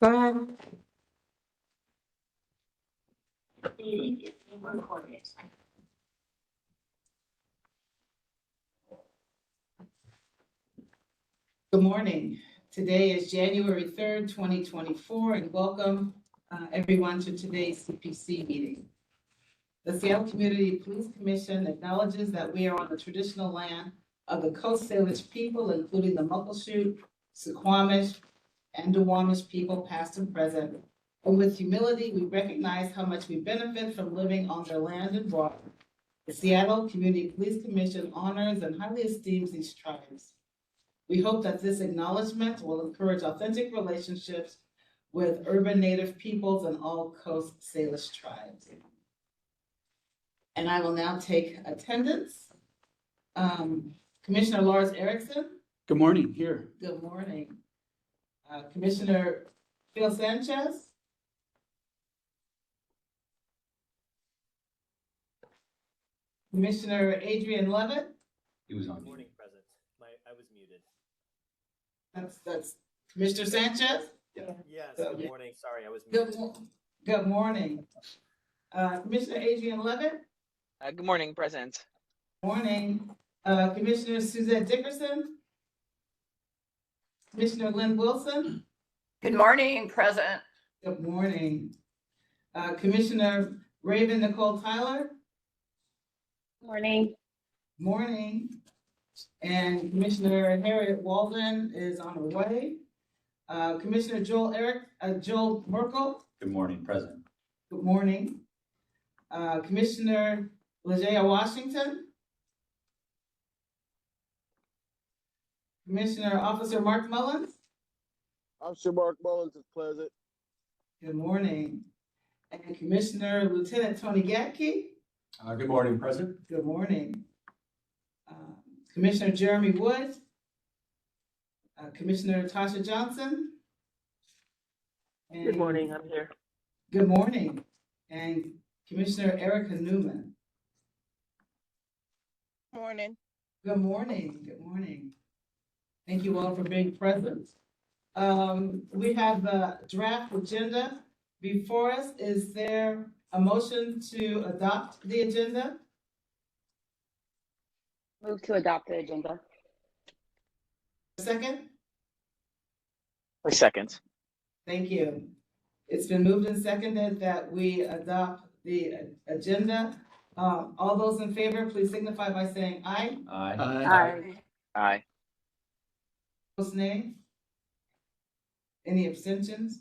Go ahead. Good morning. Today is January 3rd, 2024, and welcome everyone to today's CPC meeting. The Seattle Community Police Commission acknowledges that we are on the traditional land of the Coast Salish people, including the Muckleshoot, Suquamish, and Duwamish people, past and present. And with humility, we recognize how much we benefit from living on their land and water. The Seattle Community Police Commission honors and highly esteems these tribes. We hope that this acknowledgement will encourage authentic relationships with urban Native peoples and all Coast Salish tribes. And I will now take attendance. Commissioner Lars Erickson. Good morning, here. Good morning. Commissioner Phil Sanchez. Commissioner Adrian Levitt. He was on. Good morning, President. I was muted. That's Commissioner Sanchez. Yeah. Yes. Good morning. Sorry, I was muted. Good morning. Commissioner Adrian Levitt. Good morning, President. Morning. Commissioner Suzette Dickerson. Commissioner Lynn Wilson. Good morning, President. Good morning. Commissioner Raven Nicole Tyler. Morning. Morning. And Commissioner Harriet Walden is on her way. Commissioner Joel Merkel. Good morning, President. Good morning. Commissioner Lejaya Washington. Commissioner Officer Mark Mullins. Officer Mark Mullins is present. Good morning. And Commissioner Lieutenant Tony Gatke. Good morning, President. Good morning. Commissioner Jeremy Wood. Commissioner Tasha Johnson. And Good morning. I'm here. Good morning. And Commissioner Erica Newman. Morning. Good morning. Good morning. Thank you all for being present. We have the draft agenda before us. Is there a motion to adopt the agenda? Move to adopt the agenda. Second? A second. Thank you. It's been moved and seconded that we adopt the agenda. All those in favor, please signify by saying aye. Aye. Aye. Opposed, nay? Any abstentions?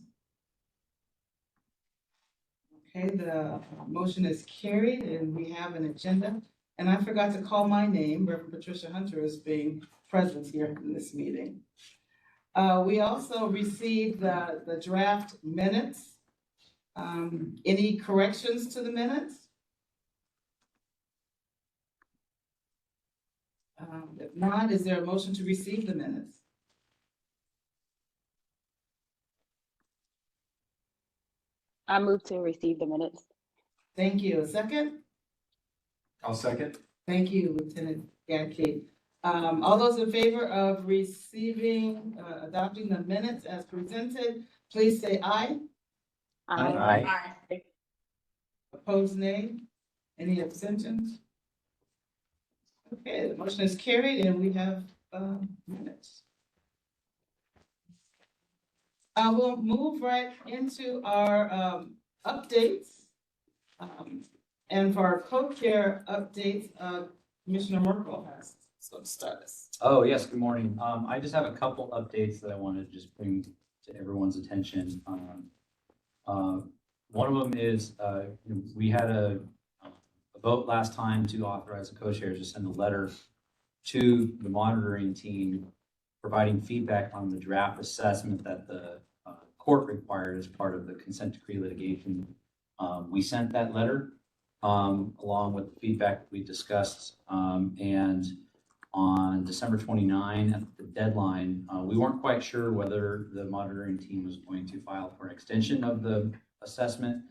Okay, the motion is carried and we have an agenda. And I forgot to call my name, Reverend Patricia Hunter, as being present here in this meeting. We also received the draft minutes. Any corrections to the minutes? If not, is there a motion to receive the minutes? I move to receive the minutes. Thank you. A second? I'll second. Thank you, Lieutenant Gatke. All those in favor of receiving, adopting the minutes as presented, please say aye. Aye. Opposed, nay? Any abstentions? Okay, the motion is carried and we have minutes. We'll move right into our updates. And for our co-chair updates, Commissioner Merkel has some status. Oh, yes, good morning. I just have a couple updates that I wanted to just bring to everyone's attention. One of them is we had a vote last time to authorize the co-chairs to send a letter to the monitoring team providing feedback on the draft assessment that the court required as part of the consent decree litigation. We sent that letter along with the feedback we discussed, and on December 29 at the deadline, we weren't quite sure whether the monitoring team was going to file for an extension of the assessment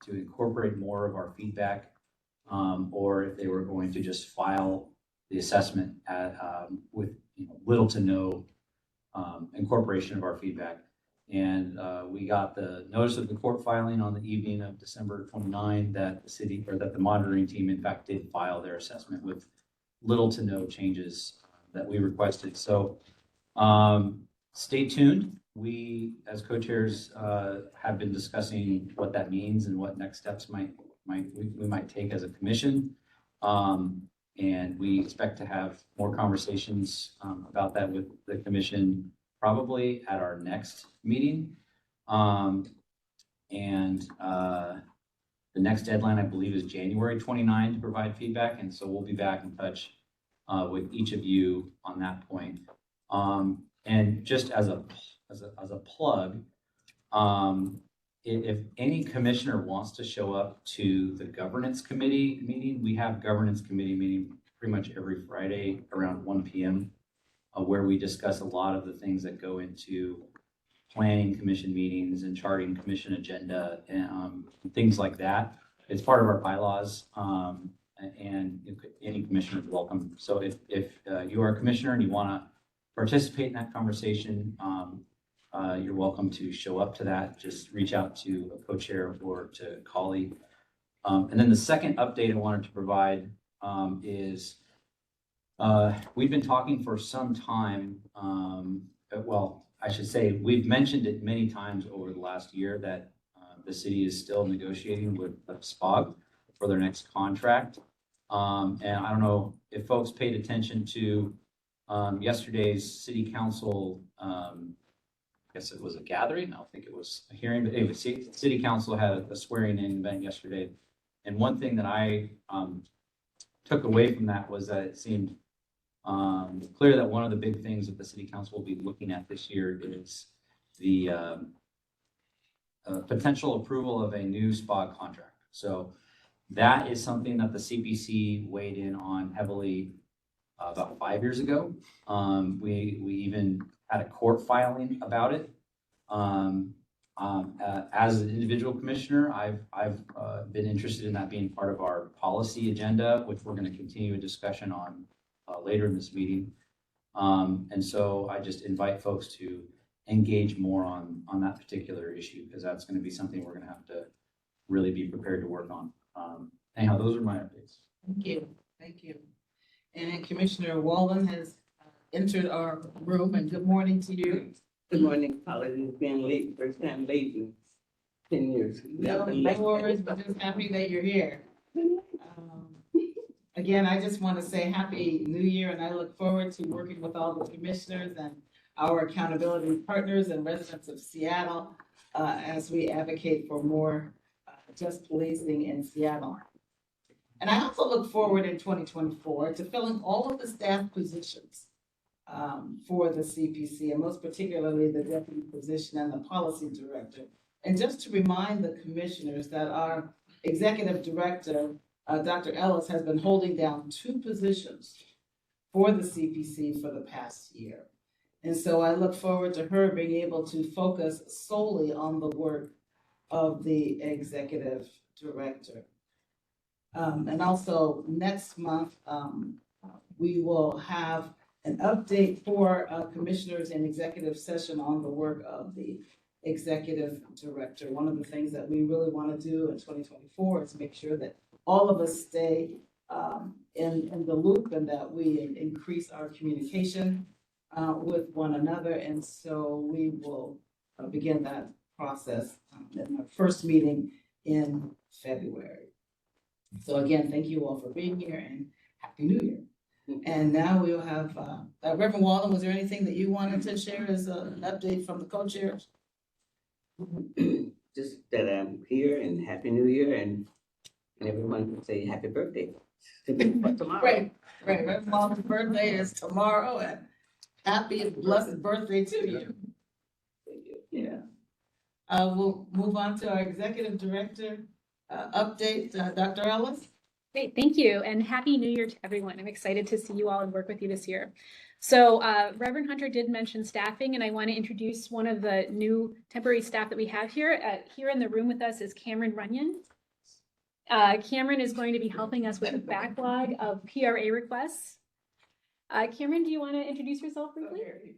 to incorporate more of our feedback, or if they were going to just file the assessment with little to no incorporation of our feedback. And we got the notice of the court filing on the evening of December 29 that the monitoring team in fact did file their assessment with little to no changes that we requested. So stay tuned. We, as co-chairs, have been discussing what that means and what next steps we might take as a commission. And we expect to have more conversations about that with the commission probably at our next meeting. The next deadline, I believe, is January 29 to provide feedback. And so we'll be back in touch with each of you on that point. And just as a plug, if any commissioner wants to show up to the governance committee meeting, we have governance committee meeting pretty much every Friday around 1 p.m. Where we discuss a lot of the things that go into planning commission meetings and charting commission agenda and things like that. It's part of our bylaws, and any commissioner is welcome. So if you are a commissioner and you want to participate in that conversation, you're welcome to show up to that. Just reach out to a co-chair or to a colleague. And then the second update I wanted to provide is we've been talking for some time. Well, I should say we've mentioned it many times over the last year that the city is still negotiating with SPOG for their next contract. And I don't know if folks paid attention to yesterday's city council. I guess it was a gathering. I don't think it was a hearing, but anyway, city council had a swearing in event yesterday. And one thing that I took away from that was that it seemed clear that one of the big things that the city council will be looking at this year is the potential approval of a new SPOG contract. So that is something that the CPC weighed in on heavily about 5 years ago. We even had a court filing about it. As an individual commissioner, I've been interested in that being part of our policy agenda, which we're going to continue a discussion on later in this meeting. And so I just invite folks to engage more on that particular issue, because that's going to be something we're going to have to really be prepared to work on. Anyhow, those are my updates. Thank you. Thank you. And Commissioner Wallen has entered our room, and good morning to you. Good morning. Apologies being late. First time late in 10 years. No worries, but just happy that you're here. Again, I just want to say Happy New Year, and I look forward to working with all the commissioners and our accountability partners and residents of Seattle as we advocate for more just policing in Seattle. And I also look forward in 2024 to filling all of the staff positions for the CPC, and most particularly the deputy position and the policy director. And just to remind the commissioners that our executive director, Dr. Ellis, has been holding down 2 positions for the CPC for the past year. And so I look forward to her being able to focus solely on the work of the executive director. And also next month, we will have an update for commissioners in executive session on the work of the executive director. One of the things that we really want to do in 2024 is make sure that all of us stay in the loop and that we increase our communication with one another. And so we will begin that process in our first meeting in February. So again, thank you all for being here and Happy New Year. And now we'll have, Reverend Wallen, was there anything that you wanted to share as an update from the co-chairs? Just that I'm here and Happy New Year, and everyone can say happy birthday to me for tomorrow. Right. Reverend Wallen's birthday is tomorrow, and happy and blessed birthday to you. Yeah. We'll move on to our executive director update, Dr. Ellis. Great, thank you, and Happy New Year to everyone. I'm excited to see you all and work with you this year. So Reverend Hunter did mention staffing, and I want to introduce one of the new temporary staff that we have here. Here in the room with us is Cameron Runyon. Cameron is going to be helping us with a backlog of PRA requests. Cameron, do you want to introduce yourself briefly?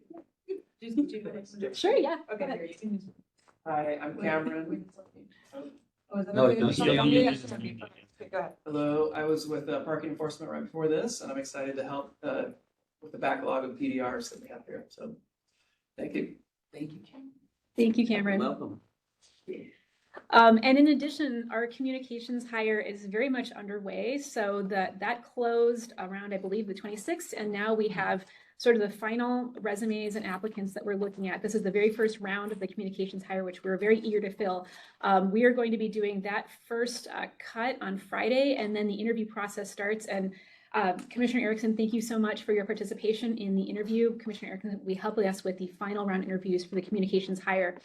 Sure, yeah. Okay. Hi, I'm Cameron. No, no, stay on mute. Hello, I was with parking enforcement right before this, and I'm excited to help with the backlog of PDRs that we have here. So, thank you. Thank you. Thank you, Cameron. Welcome. And in addition, our communications hire is very much underway. So that closed around, I believe, the 26th, and now we have sort of the final resumes and applicants that we're looking at. This is the very first round of the communications hire, which we're very eager to fill. We are going to be doing that first cut on Friday, and then the interview process starts. And Commissioner Erickson, thank you so much for your participation in the interview. Commissioner Erickson will be helping us with the final round interviews for the communications hire.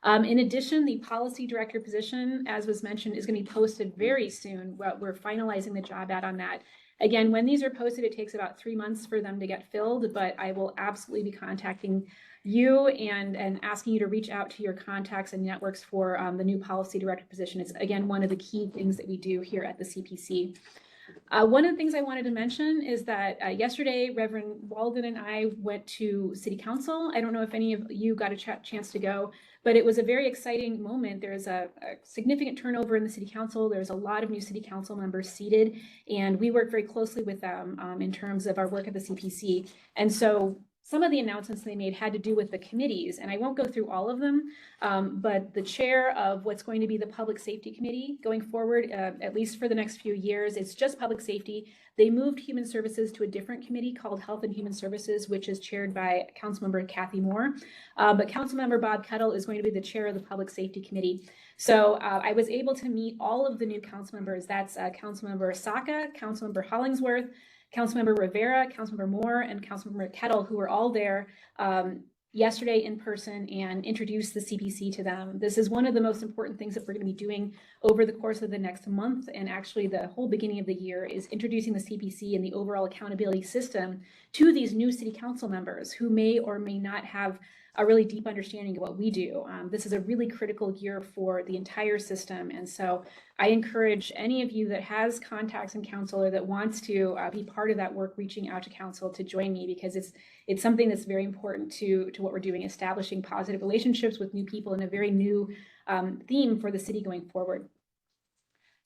In addition, the policy director position, as was mentioned, is going to be posted very soon. We're finalizing the job ad on that. Again, when these are posted, it takes about 3 months for them to get filled, but I will absolutely be contacting you and asking you to reach out to your contacts and networks for the new policy director position. It's, again, one of the key things that we do here at the CPC. One of the things I wanted to mention is that yesterday, Reverend Walden and I went to City Council. I don't know if any of you got a chance to go, but it was a very exciting moment. There's a significant turnover in the City Council. There's a lot of new City Council members seated, and we work very closely with them in terms of our work at the CPC. And so some of the announcements they made had to do with the committees, and I won't go through all of them, but the chair of what's going to be the Public Safety Committee going forward, at least for the next few years, it's just public safety. They moved Human Services to a different committee called Health and Human Services, which is chaired by Councilmember Kathy Moore. But Councilmember Bob Kettle is going to be the chair of the Public Safety Committee. So I was able to meet all of the new council members. That's Councilmember Saka, Councilmember Hollingsworth, Councilmember Rivera, Councilmember Moore, and Councilmember Kettle, who were all there yesterday in person, and introduced the CPC to them. This is one of the most important things that we're going to be doing over the course of the next month, and actually the whole beginning of the year, is introducing the CPC and the overall accountability system to these new city council members who may or may not have a really deep understanding of what we do. This is a really critical year for the entire system. And so I encourage any of you that has contacts in council or that wants to be part of that work, reaching out to council, to join me, because it's something that's very important to what we're doing, establishing positive relationships with new people in a very new theme for the city going forward.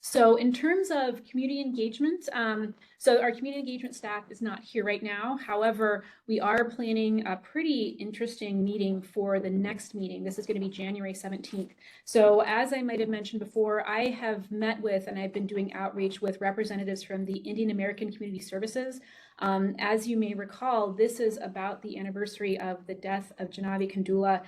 So in terms of community engagement, so our community engagement staff is not here right now. However, we are planning a pretty interesting meeting for the next meeting. This is going to be January 17th. So as I might have mentioned before, I have met with, and I've been doing outreach with, representatives from the Indian American Community Services. As you may recall, this is about the anniversary of the death of Janavi Kandula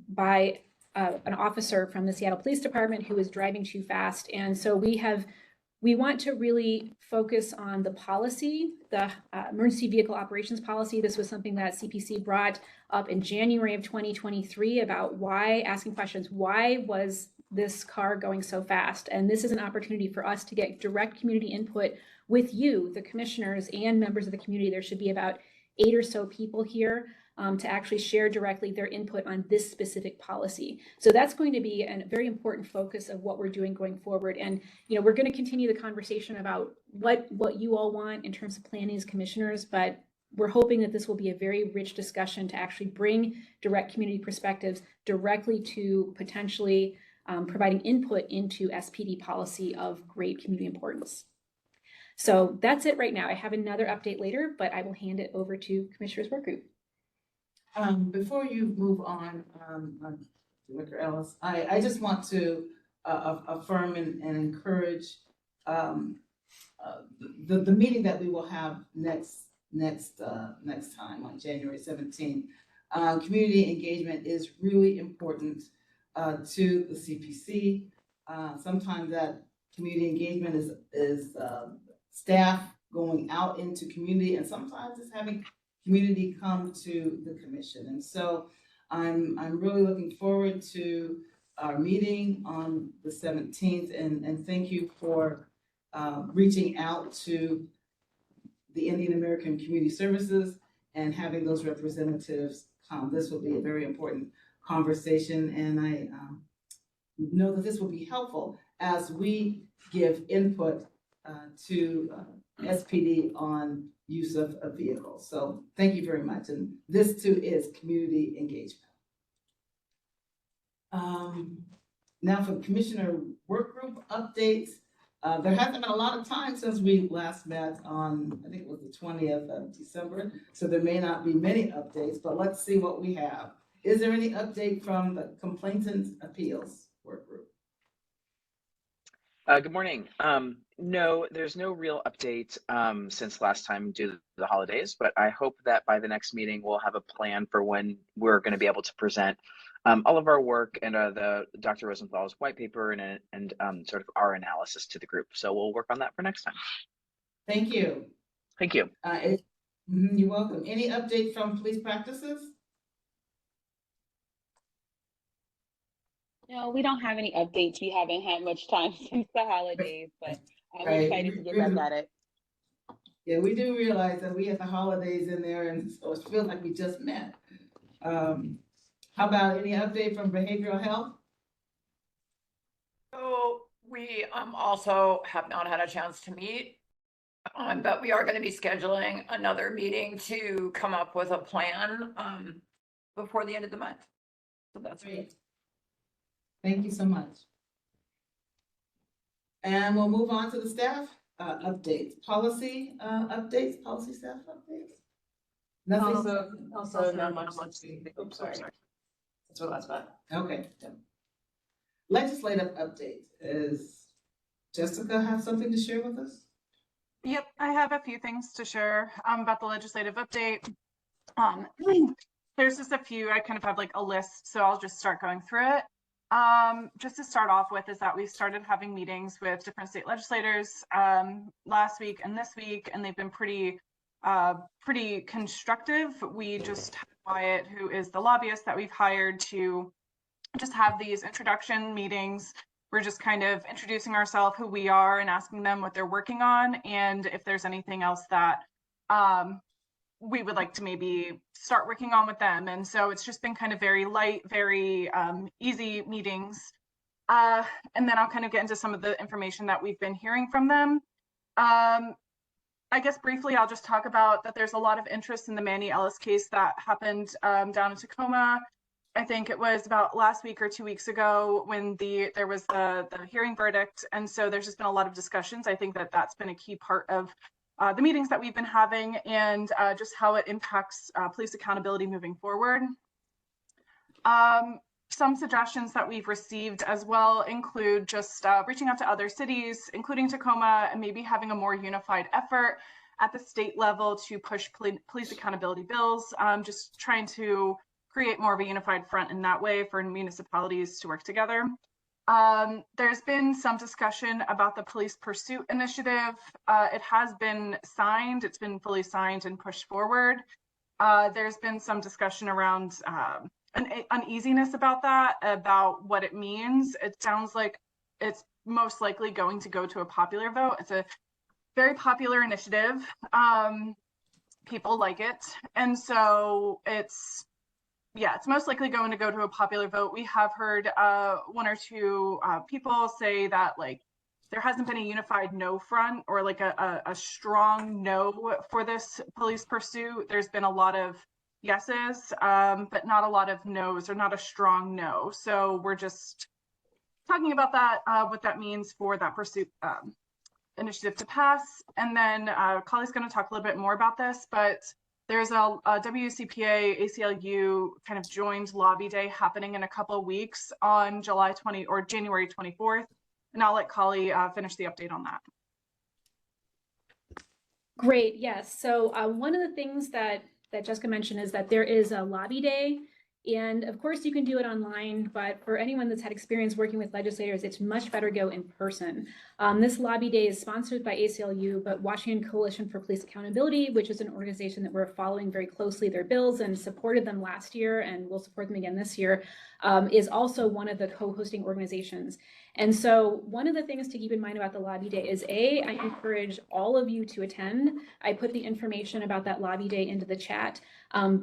by an officer from the Seattle Police Department who was driving too fast. And so we want to really focus on the policy, the emergency vehicle operations policy. This was something that CPC brought up in January of 2023 about asking questions, why was this car going so fast? And this is an opportunity for us to get direct community input with you, the commissioners and members of the community. There should be about 8 or so people here to actually share directly their input on this specific policy. So that's going to be a very important focus of what we're doing going forward. And we're going to continue the conversation about what you all want in terms of planning as commissioners, but we're hoping that this will be a very rich discussion to actually bring direct community perspectives directly to potentially providing input into SPD policy of great community importance. So that's it right now. I have another update later, but I will hand it over to Commissioner's Work Group. Before you move on, Director Ellis, I just want to affirm and encourage the meeting that we will have next time on January 17th. Community engagement is really important to the CPC. Sometimes that community engagement is staff going out into community, and sometimes it's having community come to the commission. And so I'm really looking forward to our meeting on the 17th, and thank you for reaching out to the Indian American Community Services and having those representatives come. This will be a very important conversation, and I know that this will be helpful as we give input to SPD on use of a vehicle. So thank you very much. And this too is community engagement. Now for Commissioner Work Group updates. There hasn't been a lot of time since we last met on, I think it was the 20th of December. So there may not be many updates, but let's see what we have. Is there any update from the Complainant Appeals Work Group? Good morning. No, there's no real update since last time due to the holidays, but I hope that by the next meeting we'll have a plan for when we're going to be able to present all of our work and the Dr. Rosenthal's white paper and sort of our analysis to the group. So we'll work on that for next time. Thank you. Thank you. You're welcome. Any update from police practices? No, we don't have any updates. We haven't had much time since the holidays, but I'm excited to get back at it. Yeah, we do realize that we have the holidays in there, and so it feels like we just met. How about any update from behavioral health? So we also have not had a chance to meet, but we are going to be scheduling another meeting to come up with a plan before the end of the month. So that's great. Thank you so much. And we'll move on to the staff updates, policy updates, policy staff updates. Nothing. Also not much. Oops, sorry. That's what last month. Okay. Legislative update. Is Jessica have something to share with us? Yep, I have a few things to share about the legislative update. There's just a few. I kind of have like a list, so I'll just start going through it. Just to start off with is that we started having meetings with different state legislators last week and this week, and they've been pretty constructive. We just had Wyatt, who is the lobbyist that we've hired, to just have these introduction meetings. We're just kind of introducing ourselves, who we are, and asking them what they're working on, and if there's anything else that we would like to maybe start working on with them. And so it's just been kind of very light, very easy meetings. And then I'll kind of get into some of the information that we've been hearing from them. I guess briefly, I'll just talk about that there's a lot of interest in the Manny Ellis case that happened down in Tacoma. I think it was about last week or 2 weeks ago when there was the hearing verdict. And so there's just been a lot of discussions. I think that that's been a key part of the meetings that we've been having, and just how it impacts police accountability moving forward. Some suggestions that we've received as well include just reaching out to other cities, including Tacoma, and maybe having a more unified effort at the state level to push police accountability bills, just trying to create more of a unified front in that way for municipalities to work together. There's been some discussion about the police pursuit initiative. It has been signed, it's been fully signed and pushed forward. There's been some discussion around an uneasiness about that, about what it means. It sounds like it's most likely going to go to a popular vote. It's a very popular initiative. People like it. And so it's most likely going to go to a popular vote. We have heard one or two people say that like there hasn't been a unified no front, or like a strong no for this police pursuit. There's been a lot of yeses, but not a lot of no's, or not a strong no. So we're just talking about that, what that means for that pursuit initiative to pass. And then Kali's going to talk a little bit more about this, but there's a WCPA ACLU kind of joined lobby day happening in a couple of weeks on January 24th. And I'll let Kali finish the update on that. Great, yes. So one of the things that Jessica mentioned is that there is a lobby day. And of course you can do it online, but for anyone that's had experience working with legislators, it's much better to go in person. This lobby day is sponsored by ACLU, but Washington Coalition for Police Accountability, which is an organization that we're following very closely their bills and supported them last year and will support them again this year, is also one of the co-hosting organizations. And so one of the things to keep in mind about the lobby day is I encourage all of you to attend. I put the information about that lobby day into the chat.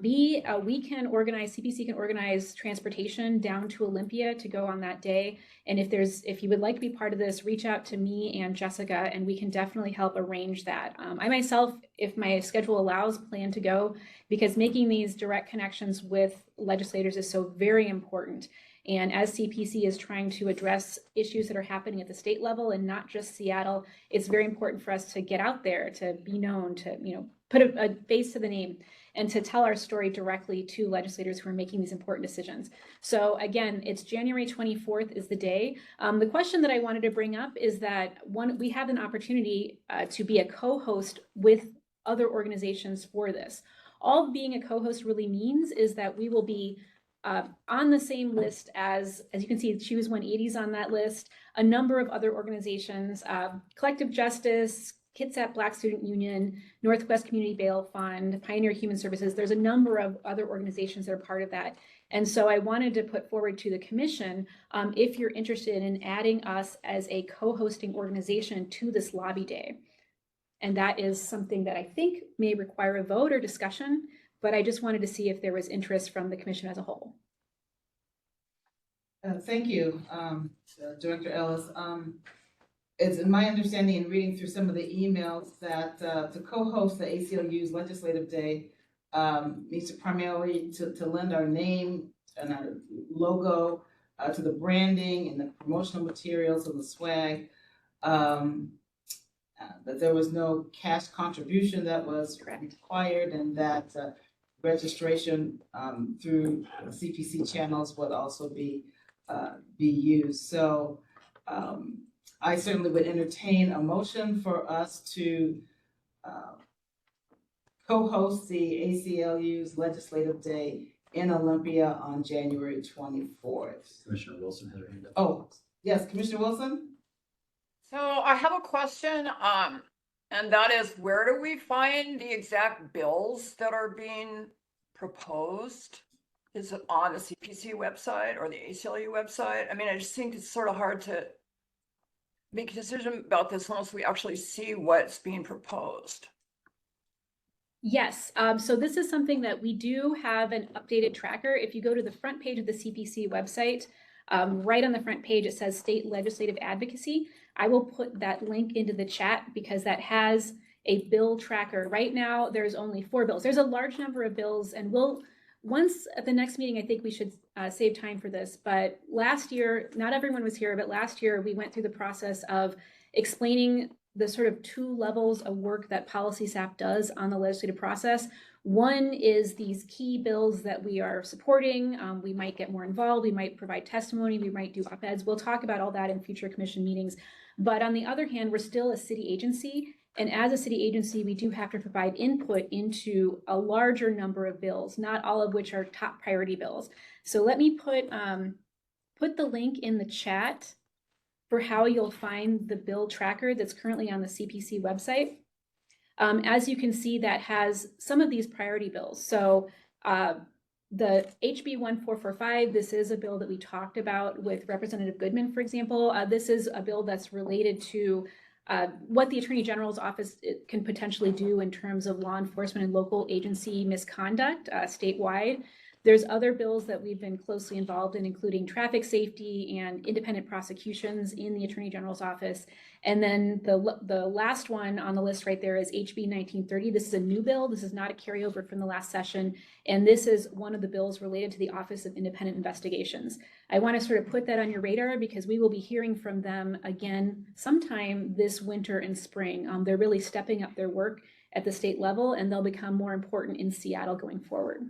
B, we can organize, CPC can organize transportation down to Olympia to go on that day. And if you would like to be part of this, reach out to me and Jessica, and we can definitely help arrange that. I myself, if my schedule allows, plan to go, because making these direct connections with legislators is so very important. And as CPC is trying to address issues that are happening at the state level and not just Seattle, it's very important for us to get out there, to be known, to put a face to the name, and to tell our story directly to legislators who are making these important decisions. So again, it's January 24th is the day. The question that I wanted to bring up is that we have an opportunity to be a co-host with other organizations for this. All being a co-host really means is that we will be on the same list as you can see, Choose 180's on that list, a number of other organizations, Collective Justice, Kitsap Black Student Union, Northwest Community Bail Fund, Pioneer Human Services. There's a number of other organizations that are part of that. And so I wanted to put forward to the commission, if you're interested in adding us as a co-hosting organization to this lobby day. And that is something that I think may require a vote or discussion, but I just wanted to see if there was interest from the commission as a whole. Thank you, Director Ellis. It's my understanding in reading through some of the emails that to co-host the ACLU's Legislative Day needs to primarily to lend our name and our logo to the branding and the promotional materials and the swag. That there was no cash contribution that was required, and that registration through CPC channels would also be used. So I certainly would entertain a motion for us to co-host the ACLU's Legislative Day in Olympia on January 24th. Commissioner Wilson had her hand up. Oh, yes, Commissioner Wilson? So I have a question, and that is, where do we find the exact bills that are being proposed? Is it on the CPC website or the ACLU website? I mean, I just think it's sort of hard to make a decision about this unless we actually see what's being proposed. Yes, so this is something that we do have an updated tracker. If you go to the front page of the CPC website, right on the front page, it says State Legislative Advocacy. I will put that link into the chat because that has a bill tracker. Right now, there's only 4 bills. There's a large number of bills, and once at the next meeting, I think we should save time for this. But last year, not everyone was here, but last year we went through the process of explaining the sort of 2 levels of work that policy staff does on the legislative process. One is these key bills that we are supporting. We might get more involved. We might provide testimony. We might do op-eds. We'll talk about all that in future commission meetings. But on the other hand, we're still a city agency. And as a city agency, we do have to provide input into a larger number of bills, not all of which are top priority bills. So let me put the link in the chat for how you'll find the bill tracker that's currently on the CPC website. As you can see, that has some of these priority bills. So the HB 1445, this is a bill that we talked about with Representative Goodman, for example. This is a bill that's related to what the Attorney General's office can potentially do in terms of law enforcement and local agency misconduct statewide. There's other bills that we've been closely involved in, including traffic safety and independent prosecutions in the Attorney General's office. And then the last one on the list right there is HB 1930. This is a new bill. This is not a carryover from the last session. And this is one of the bills related to the Office of Independent Investigations. I want to sort of put that on your radar because we will be hearing from them again sometime this winter and spring. They're really stepping up their work at the state level, and they'll become more important in Seattle going forward.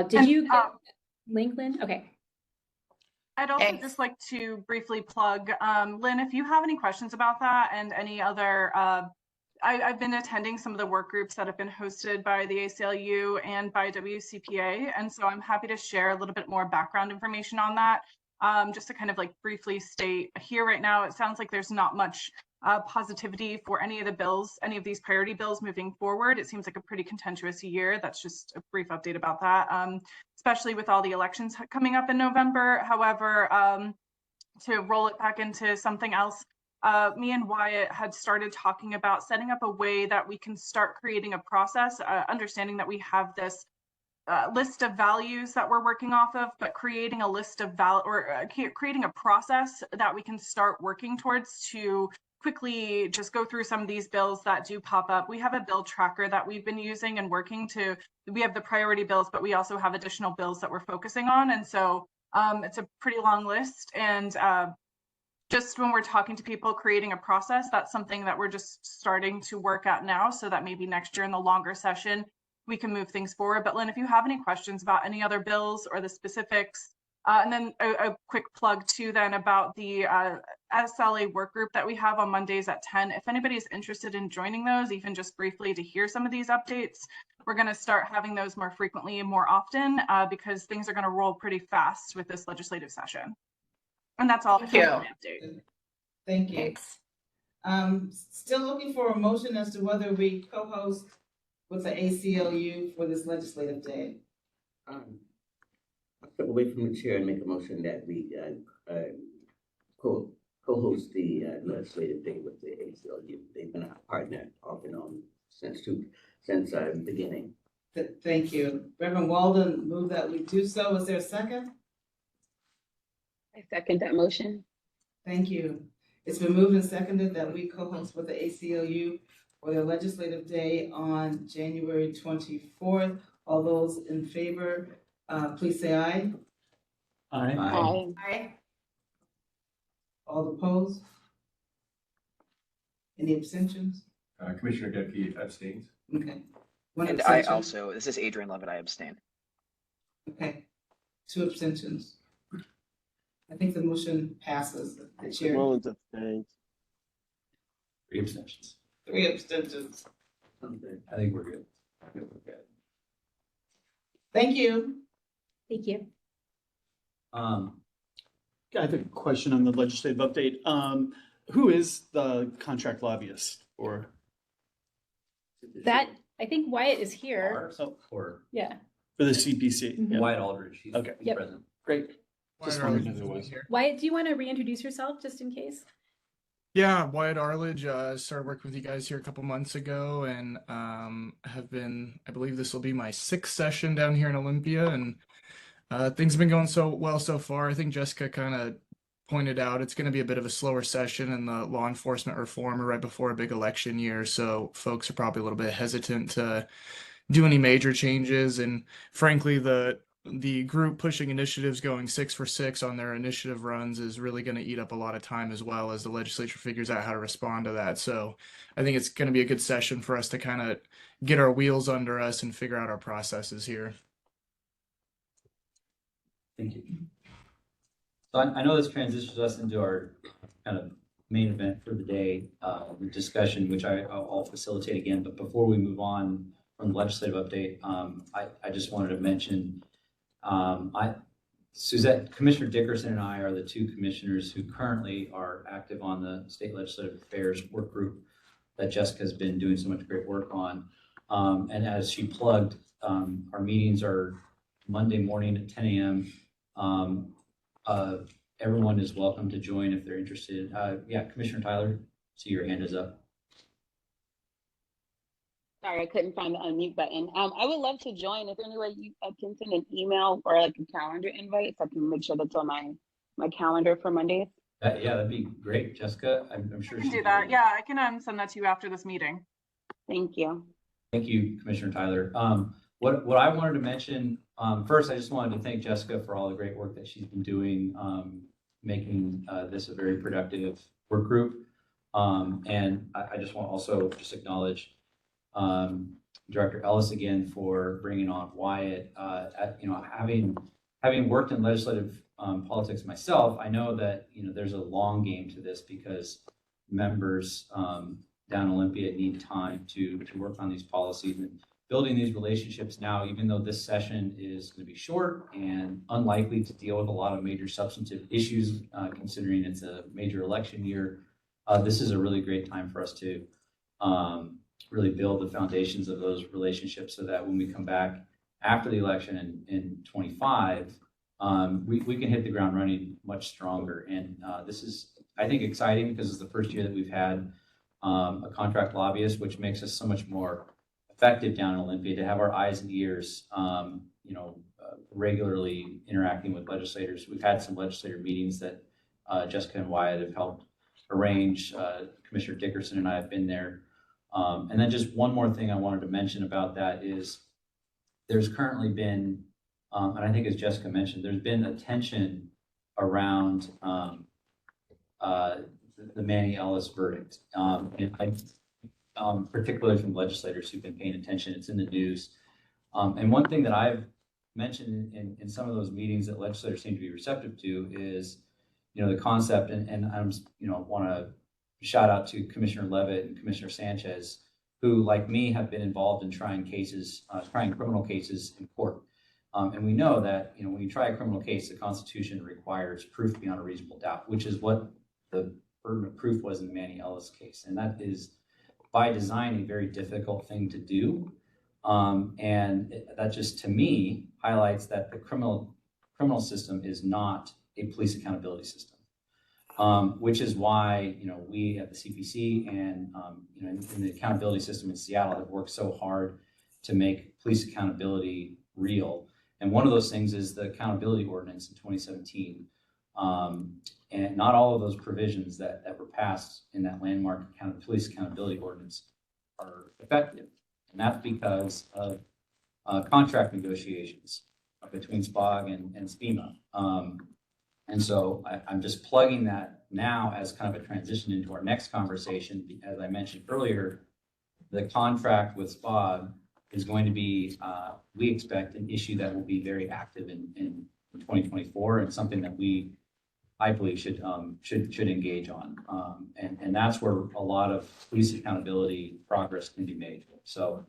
Did you get link, Lynn? Okay. I'd also just like to briefly plug, Lynn, if you have any questions about that and any other, I've been attending some of the work groups that have been hosted by the ACLU and by WCPA. And so I'm happy to share a little bit more background information on that. Just to kind of like briefly state here right now, it sounds like there's not much positivity for any of the bills, any of these priority bills moving forward. It seems like a pretty contentious year. That's just a brief update about that, especially with all the elections coming up in November. However, to roll it back into something else, me and Wyatt had started talking about setting up a way that we can start creating a process, understanding that we have this list of values that we're working off of, but creating a list of creating a process that we can start working towards to quickly just go through some of these bills that do pop up. We have a bill tracker that we've been using and working to, we have the priority bills, but we also have additional bills that we're focusing on. And so it's a pretty long list. And just when we're talking to people, creating a process, that's something that we're just starting to work at now, so that maybe next year in the longer session, we can move things forward. But Lynn, if you have any questions about any other bills or the specifics, and then a quick plug too then about the SLA work group that we have on Mondays at 10. If anybody's interested in joining those, even just briefly to hear some of these updates, we're going to start having those more frequently and more often because things are going to roll pretty fast with this legislative session. And that's all. Thank you. Update. Thank you. Still looking for a motion as to whether we co-host with the ACLU for this legislative day. I'll step away from the chair and make a motion that we co-host the legislative day with the ACLU. They've been our partner off and on since the beginning. Thank you. Reverend Walden moved that we do so. Is there a second? I second that motion. Thank you. It's been moved and seconded that we co-host with the ACLU for their legislative day on January 24th. All those in favor, please say aye. Aye. Aye. Aye. All opposed? Any abstentions? Commissioner Decky abstains. Okay. One And I abstention. also, this is Adrian Levitt, I abstain. Okay. 2 abstentions. I think the motion passes. The chair. Mullins abstains. 3 abstentions. 3 abstentions. I think we're good. Thank you. Thank you. I have a question on the legislative update. Who is the contract lobbyist or? That, I think Wyatt is here. Or Yeah. For the CPC? Mhm. Yeah. Wyatt Aldridge, he's Okay. he's Yep. present. Great. Just wondering who it was. Wyatt, do you want to reintroduce yourself just in case? Yeah, Wyatt Arledge, started working with you guys here a couple months ago and have been, I believe this will be my 6th session down here in Olympia, and things have been going so well so far. I think Jessica kind of pointed out it's going to be a bit of a slower session in the law enforcement reform right before a big election year, so folks are probably a little bit hesitant to do any major changes, and frankly, the group pushing initiatives going 6 for 6 on their initiative runs is really going to eat up a lot of time as well as the legislature figures out how to respond to that. So I think it's going to be a good session for us to kind of get our wheels under us and figure out our processes here. Thank you. So I know this transitions us into our kind of main event for the day, the discussion, which I'll facilitate again. But before we move on from the legislative update, I just wanted to mention, Suzette, Commissioner Dickerson and I are the 2 commissioners who currently are active on the State Legislative Affairs work group that Jessica's been doing so much great work on. And as she plugged, our meetings are Monday morning at 10 a.m. Everyone is welcome to join if they're interested. Yeah, Commissioner Tyler, see your hand is up. Sorry, I couldn't find the unmute button. I would love to join. Is there any way you can send an email or like a calendar invite so I can make sure that's on my calendar for Mondays? Yeah, that'd be great. Jessica, I'm sure I she can do that. Yeah, I can send that to you after this meeting. Thank you. Thank you, Commissioner Tyler. What I wanted to mention, first, I just wanted to thank Jessica for all the great work that she's been doing, making this a very productive work group. And I just want to also just acknowledge Director Ellis again for bringing on Wyatt. Having worked in legislative politics myself, I know that there's a long game to this because members down Olympia need time to work on these policies and building these relationships now, even though this session is going to be short and unlikely to deal with a lot of major substantive issues, considering it's a major election year. This is a really great time for us to really build the foundations of those relationships so that when we come back after the election in 25, we can hit the ground running much stronger. And this is, I think, exciting because it's the first year that we've had a contract lobbyist, which makes us so much more effective down in Olympia to have our eyes and ears, regularly interacting with legislators. We've had some legislator meetings that Jessica and Wyatt have helped arrange. Commissioner Dickerson and I have been there. And then just one more thing I wanted to mention about that is there's currently been, and I think as Jessica mentioned, there's been a tension around the Manny Ellis verdict. And particularly from legislators who've been paying attention, it's in the news. And one thing that I've mentioned in some of those meetings that legislators seem to be receptive to is, the concept, and I'm, want to shout out to Commissioner Levitt and Commissioner Sanchez, who, like me, have been involved in trying criminal cases in court. And we know that, when you try a criminal case, the Constitution requires proof beyond a reasonable doubt, which is what the burden of proof was in the Manny Ellis case. And that is, by design, a very difficult thing to do. And that just, to me, highlights that the criminal system is not a police accountability system, which is why, we at the CPC and, in the accountability system in Seattle have worked so hard to make police accountability real. And one of those things is the accountability ordinance in 2017. And not all of those provisions that were passed in that landmark police accountability ordinance are effective. And that's because of contract negotiations between SPOG and SPEMA. And so I'm just plugging that now as kind of a transition into our next conversation. As I mentioned earlier, the contract with SPOG is going to be, we expect, an issue that will be very active in 2024, and something that I believe should engage on. And that's where a lot of police accountability progress can be made. So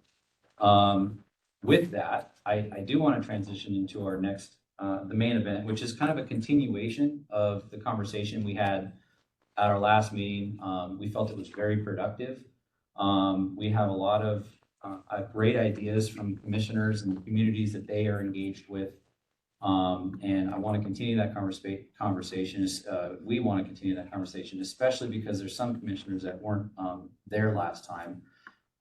with that, I do want to transition into our next, the main event, which is kind of a continuation of the conversation we had at our last meeting. We felt it was very productive. We have a lot of great ideas from commissioners and the communities that they are engaged with. And I want to continue that conversation. We want to continue that conversation, especially because there's some commissioners that weren't there last time.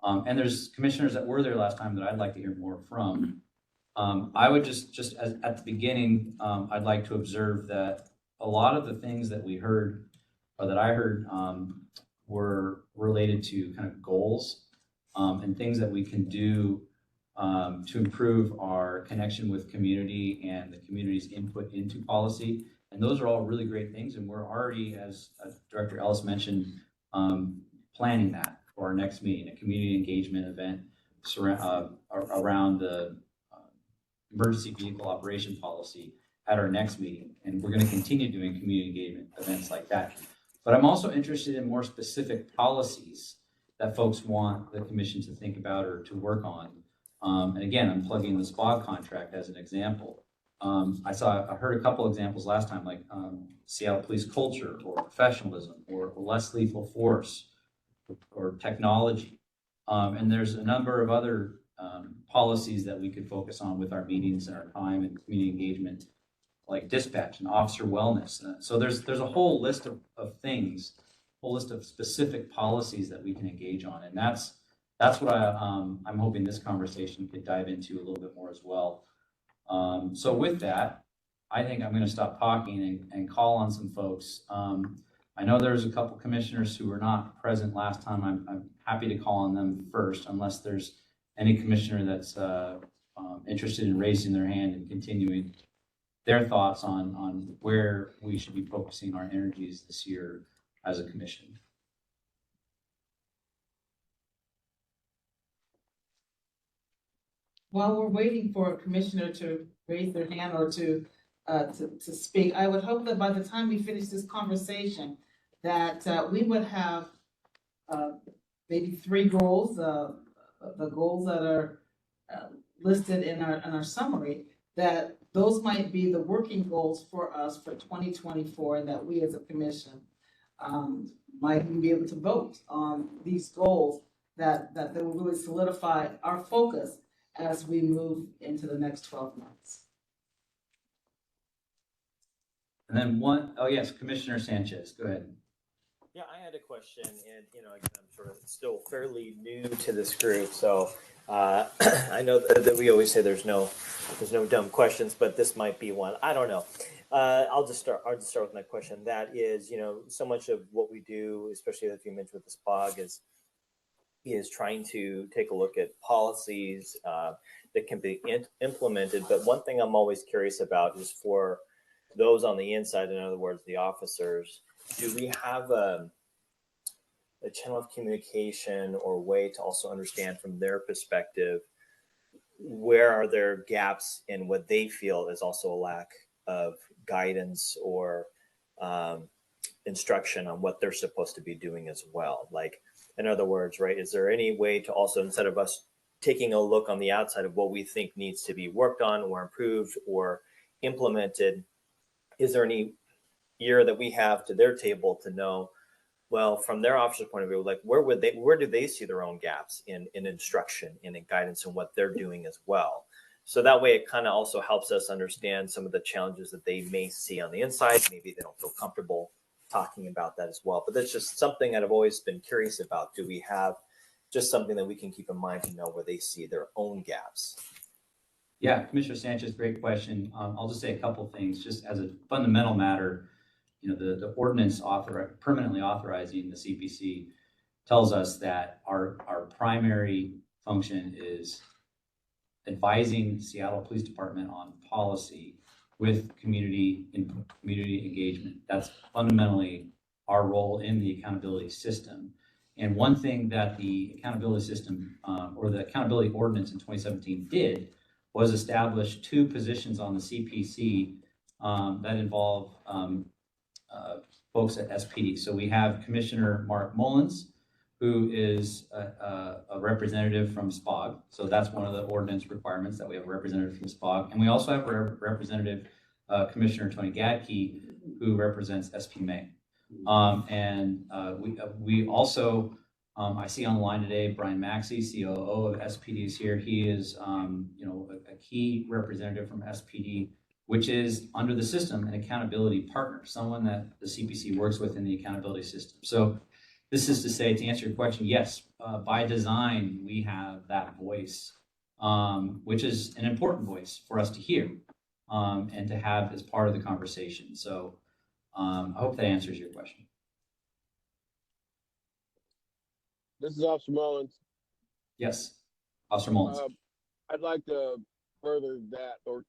And there's commissioners that were there last time that I'd like to hear more from. I would just at the beginning, I'd like to observe that a lot of the things that we heard, or that I heard, were related to kind of goals and things that we can do to improve our connection with community and the community's input into policy. And those are all really great things. And we're already, as Director Ellis mentioned, planning that for our next meeting, a community engagement event around the emergency vehicle operation policy at our next meeting. And we're going to continue doing community engagement events like that. But I'm also interested in more specific policies that folks want the commission to think about or to work on. And again, I'm plugging the SPOG contract as an example. I heard a couple examples last time, like Seattle police culture, or professionalism, or less lethal force, or technology. And there's a number of other policies that we could focus on with our meetings and our time and community engagement, like dispatch and officer wellness. So there's a whole list of things, whole list of specific policies that we can engage on. And that's what I'm hoping this conversation could dive into a little bit more as well. So with that, I think I'm going to stop talking and call on some folks. I know there's a couple commissioners who were not present last time. I'm happy to call on them first, unless there's any commissioner that's interested in raising their hand and continuing their thoughts on where we should be focusing our energies this year as a commission. While we're waiting for a commissioner to raise their hand or to speak, I would hope that by the time we finish this conversation, that we would have maybe 3 goals, the goals that are listed in our summary, that those might be the working goals for us for 2024, and that we as a commission might even be able to vote on these goals that will really solidify our focus as we move into the next 12 months. And then oh yes, Commissioner Sanchez, go ahead. Yeah, I had a question, and again, I'm sort of still fairly new to this group, so I know that we always say there's no dumb questions, but this might be one. I don't know. I'll just start with my question. That is, so much of what we do, especially if you mentioned with the SPOG, is trying to take a look at policies that can be implemented. But one thing I'm always curious about is for those on the inside, in other words, the officers, do we have a channel of communication or way to also understand from their perspective where are there gaps in what they feel is also a lack of guidance or instruction on what they're supposed to be doing as well? Like, in other words, right, is there any way to also, instead of us taking a look on the outside of what we think needs to be worked on or improved or implemented, is there any ear that we have to their table to know, well, from their officer's point of view, like where do they see their own gaps in instruction and in guidance and what they're doing as well? So that way it kind of also helps us understand some of the challenges that they may see on the inside. Maybe they don't feel comfortable talking about that as well. But that's just something that I've always been curious about. Do we have just something that we can keep in mind to know where they see their own gaps? Yeah, Commissioner Sanchez, great question. I'll just say a couple things, just as a fundamental matter. The ordinance permanently authorizing the CPC tells us that our primary function is advising Seattle Police Department on policy with community engagement. That's fundamentally our role in the accountability system. And one thing that the accountability system or the accountability ordinance in 2017 did was establish 2 positions on the CPC that involve folks at SPD. So we have Commissioner Mark Mullins, who is a representative from SPOG. So that's one of the ordinance requirements, that we have a representative from SPOG. And we also have a representative, Commissioner Tony Gadke, who represents SP May. We also, I see on the line today, Brian Maxey, COO of SPD, is here. He is a key representative from SPD, which is under the system an accountability partner, someone that the CPC works with in the accountability system. So this is to say, to answer your question, yes, by design, we have that voice, which is an important voice for us to hear and to have as part of the conversation. So I hope that answers your question. This is Officer Mullins. Yes, Officer Mullins. I'd like to further that or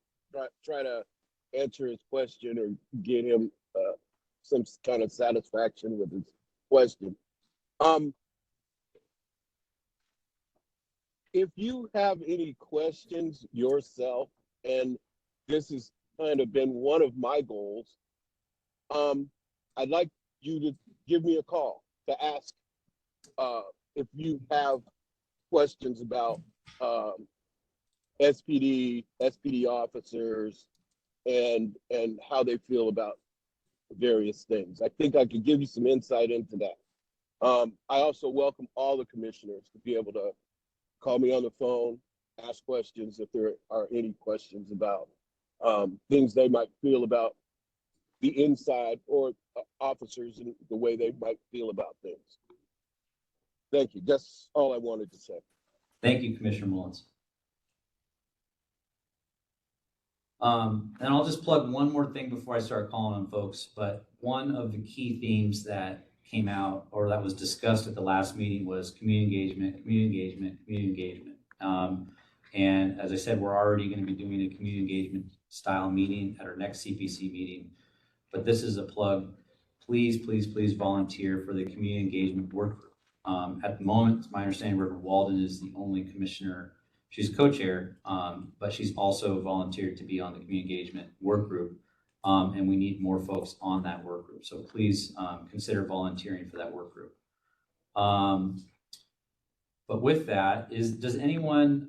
try to answer his question or get him some kind of satisfaction with his question. If you have any questions yourself, and this has kind of been one of my goals, I'd like you to give me a call to ask if you have questions about SPD officers and how they feel about various things. I think I could give you some insight into that. I also welcome all the commissioners to be able to call me on the phone, ask questions if there are any questions about things they might feel about the inside or officers and the way they might feel about things. Thank you. That's all I wanted to say. Thank you, Commissioner Mullins. And I'll just plug one more thing before I start calling on folks, but one of the key themes that came out or that was discussed at the last meeting was community engagement. And as I said, we're already going to be doing a community engagement style meeting at our next CPC meeting, but this is a plug. Please, please, please volunteer for the community engagement work group. At the moment, it's my understanding Reverend Walden is the only commissioner. She's co-chair, but she's also volunteered to be on the community engagement work group. And we need more folks on that work group. So please consider volunteering for that work group. But with that, does anyone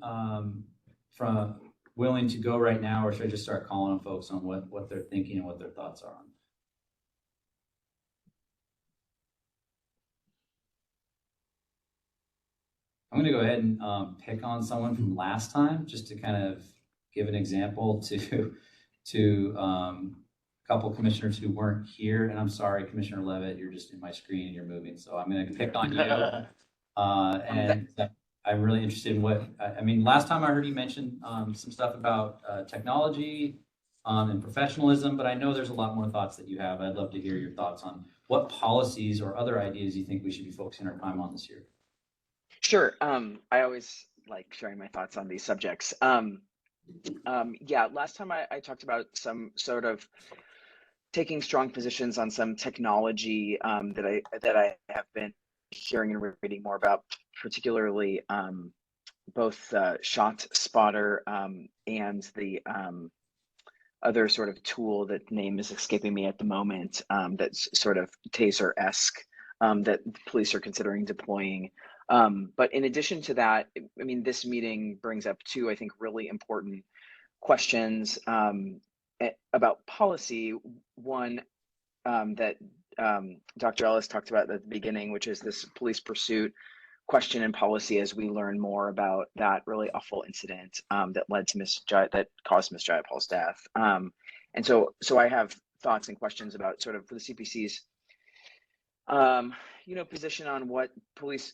willing to go right now, or should I just start calling on folks on what they're thinking and what their thoughts are on? I'm going to go ahead and pick on someone from last time just to kind of give an example to couple commissioners who weren't here, and I'm sorry, Commissioner Levitt, you're just in my screen and you're moving, so I'm going to pick on you. And I'm really interested in what, I mean, last time I heard you mention some stuff about technology and professionalism, but I know there's a lot more thoughts that you have. I'd love to hear your thoughts on what policies or other ideas you think we should be focusing our time on this year. Sure. I always like sharing my thoughts on these subjects. Yeah, last time I talked about some sort of taking strong positions on some technology that I have been hearing and reading more about, particularly both Shot Spotter and the other sort of tool that name is escaping me at the moment, that's sort of taser-esque, that police are considering deploying. But in addition to that, I mean, this meeting brings up two, I think, really important questions about policy. One that Dr. Ellis talked about at the beginning, which is this police pursuit question and policy as we learn more about that really awful incident that led to that caused Miss Jaya Paul's death. And so I have thoughts and questions about sort of for the CPC's position on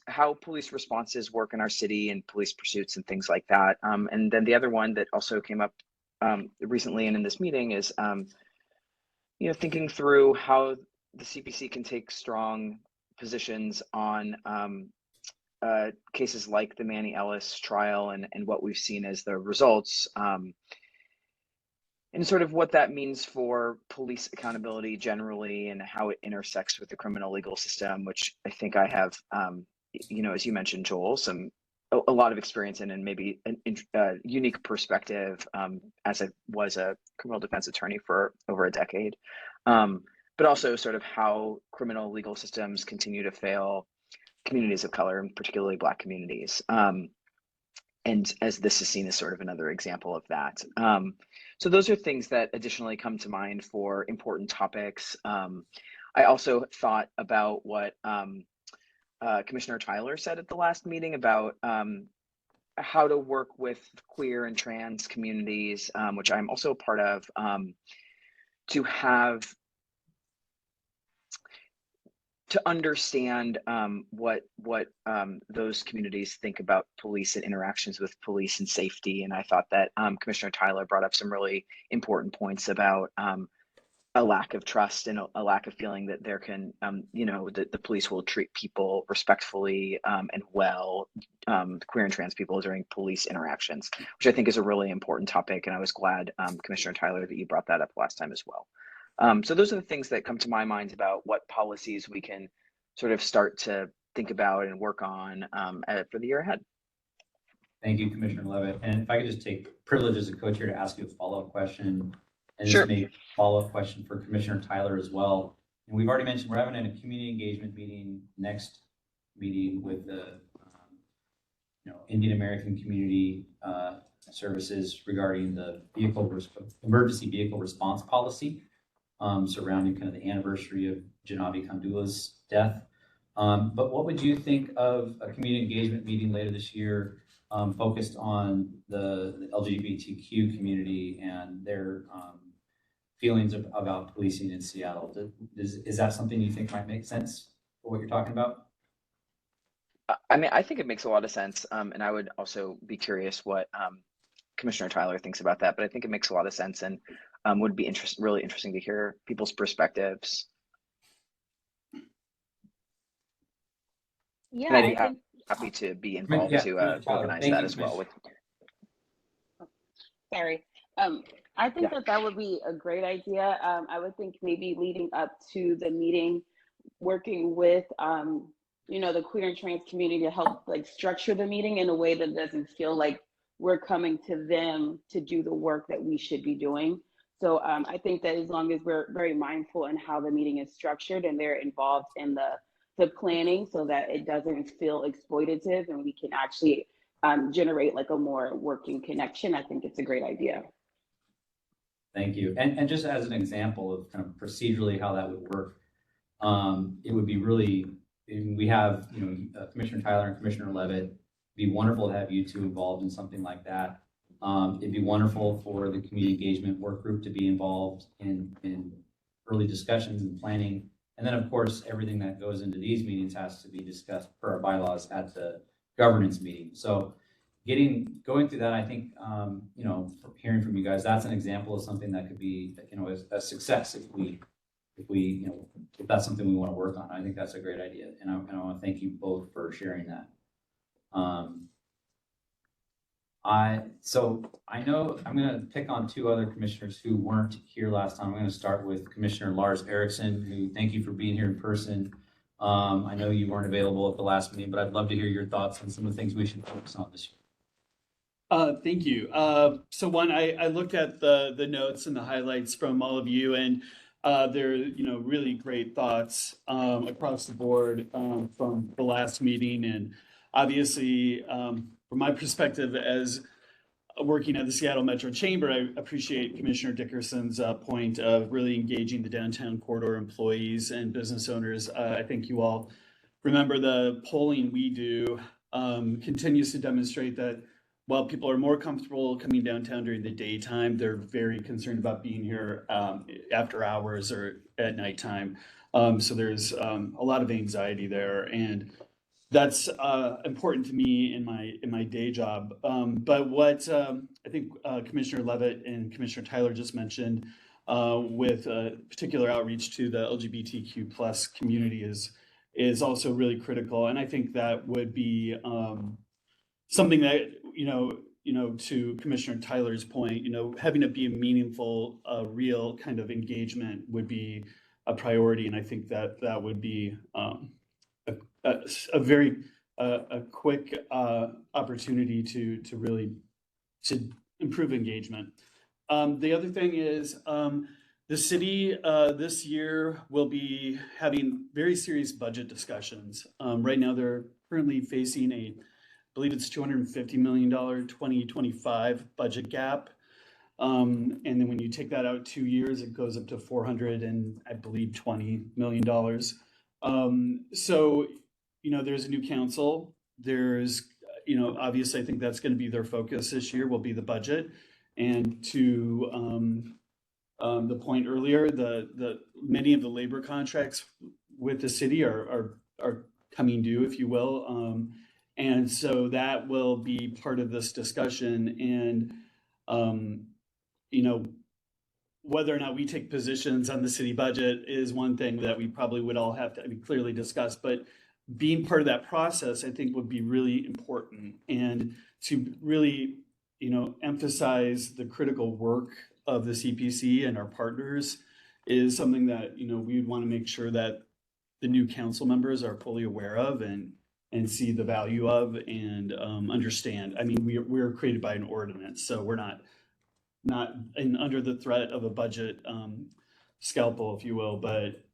how police responses work in our city and police pursuits and things like that. And then the other one that also came up recently and in this meeting is thinking through how the CPC can take strong positions on cases like the Manny Ellis trial and what we've seen as the results, and sort of what that means for police accountability generally and how it intersects with the criminal legal system, which I think I have, as you mentioned, Joel, a lot of experience in, and maybe a unique perspective as I was a criminal defense attorney for over a decade, but also sort of how criminal legal systems continue to fail communities of color, and particularly Black communities. And as this is seen as sort of another example of that. So those are things that additionally come to mind for important topics. I also thought about what Commissioner Tyler said at the last meeting about how to work with queer and trans communities, which I'm also a part of, to understand what those communities think about police and interactions with police and safety. And I thought that Commissioner Tyler brought up some really important points about a lack of trust and a lack of feeling that there can, that the police will treat people respectfully and well, queer and trans people during police interactions, which I think is a really important topic. And I was glad, Commissioner Tyler, that you brought that up last time as well. So those are the things that come to my mind about what policies we can sort of start to think about and work on for the year ahead. Thank you, Commissioner Levitt. And if I could just take privilege as a co-chair to ask you a follow-up question, and Sure. this may be a follow-up question for Commissioner Tyler as well. And we've already mentioned we're having a community engagement meeting next meeting with the Indian American community services regarding the emergency vehicle response policy. Surrounding kind of the anniversary of Janavi Kandula's death. But what would you think of a community engagement meeting later this year focused on the LGBTQ community and their feelings about policing in Seattle? Is that something you think might make sense for what you're talking about? I mean, I think it makes a lot of sense. And I would also be curious what Commissioner Tyler thinks about that, but I think it makes a lot of sense and would be really interesting to hear people's perspectives. Yeah, and I'd be I think. happy to be involved to organize that as well. Sorry. I think that would be a great idea. I would think maybe leading up to the meeting, working with the queer and trans community to help like structure the meeting in a way that doesn't feel like we're coming to them to do the work that we should be doing. So I think that as long as we're very mindful in how the meeting is structured and they're involved in the planning so that it doesn't feel exploitative and we can actually generate like a more working connection, I think it's a great idea. Thank you. And just as an example of kind of procedurally how that would work, it would be really, we have, Commissioner Tyler and Commissioner Levitt. It'd be wonderful to have you two involved in something like that. It'd be wonderful for the community engagement work group to be involved in early discussions and planning. And then, of course, everything that goes into these meetings has to be discussed per our bylaws at the governance meeting. So going through that, I think, hearing from you guys, that's an example of something that could be, a success if that's something we want to work on. I think that's a great idea. And I want to thank you both for sharing that. I know I'm going to pick on two other commissioners who weren't here last time. I'm going to start with Commissioner Lars Erickson, who thank you for being here in person. I know you weren't available at the last meeting, but I'd love to hear your thoughts on some of the things we should focus on this year. Thank you. So one, I looked at the notes and the highlights from all of you, and they're really great thoughts across the board from the last meeting. And obviously, from my perspective as working at the Seattle Metro Chamber, I appreciate Commissioner Dickerson's point of really engaging the downtown corridor employees and business owners. I think you all remember the polling we do continues to demonstrate that while people are more comfortable coming downtown during the daytime, they're very concerned about being here after hours or at nighttime. So there's a lot of anxiety there, and that's important to me in my day job. But what I think Commissioner Levitt and Commissioner Tyler just mentioned with particular outreach to the LGBTQ plus community is also really critical, and I think that would be something that to Commissioner Tyler's point, having it be a meaningful, real kind of engagement would be a priority, and I think that would be a very quick opportunity to really improve engagement. The other thing is the city this year will be having very serious budget discussions. Right now, they're currently facing I believe it's $250 million 2025 budget gap. And then when you take that out 2 years, it goes up to $420 million. So, there's a new council. There's, obviously, I think that's going to be their focus this year will be the budget. And to the point earlier, the many of the labor contracts with the city are coming due, if you will. And so that will be part of this discussion. And, whether or not we take positions on the city budget is one thing that we probably would all have to clearly discuss. But being part of that process, I think, would be really important. And to really, emphasize the critical work of the CPC and our partners is something that, we would want to make sure that the new council members are fully aware of and see the value of and understand. I mean, we're created by an ordinance, so we're not under the threat of a budget scalpel, if you will, but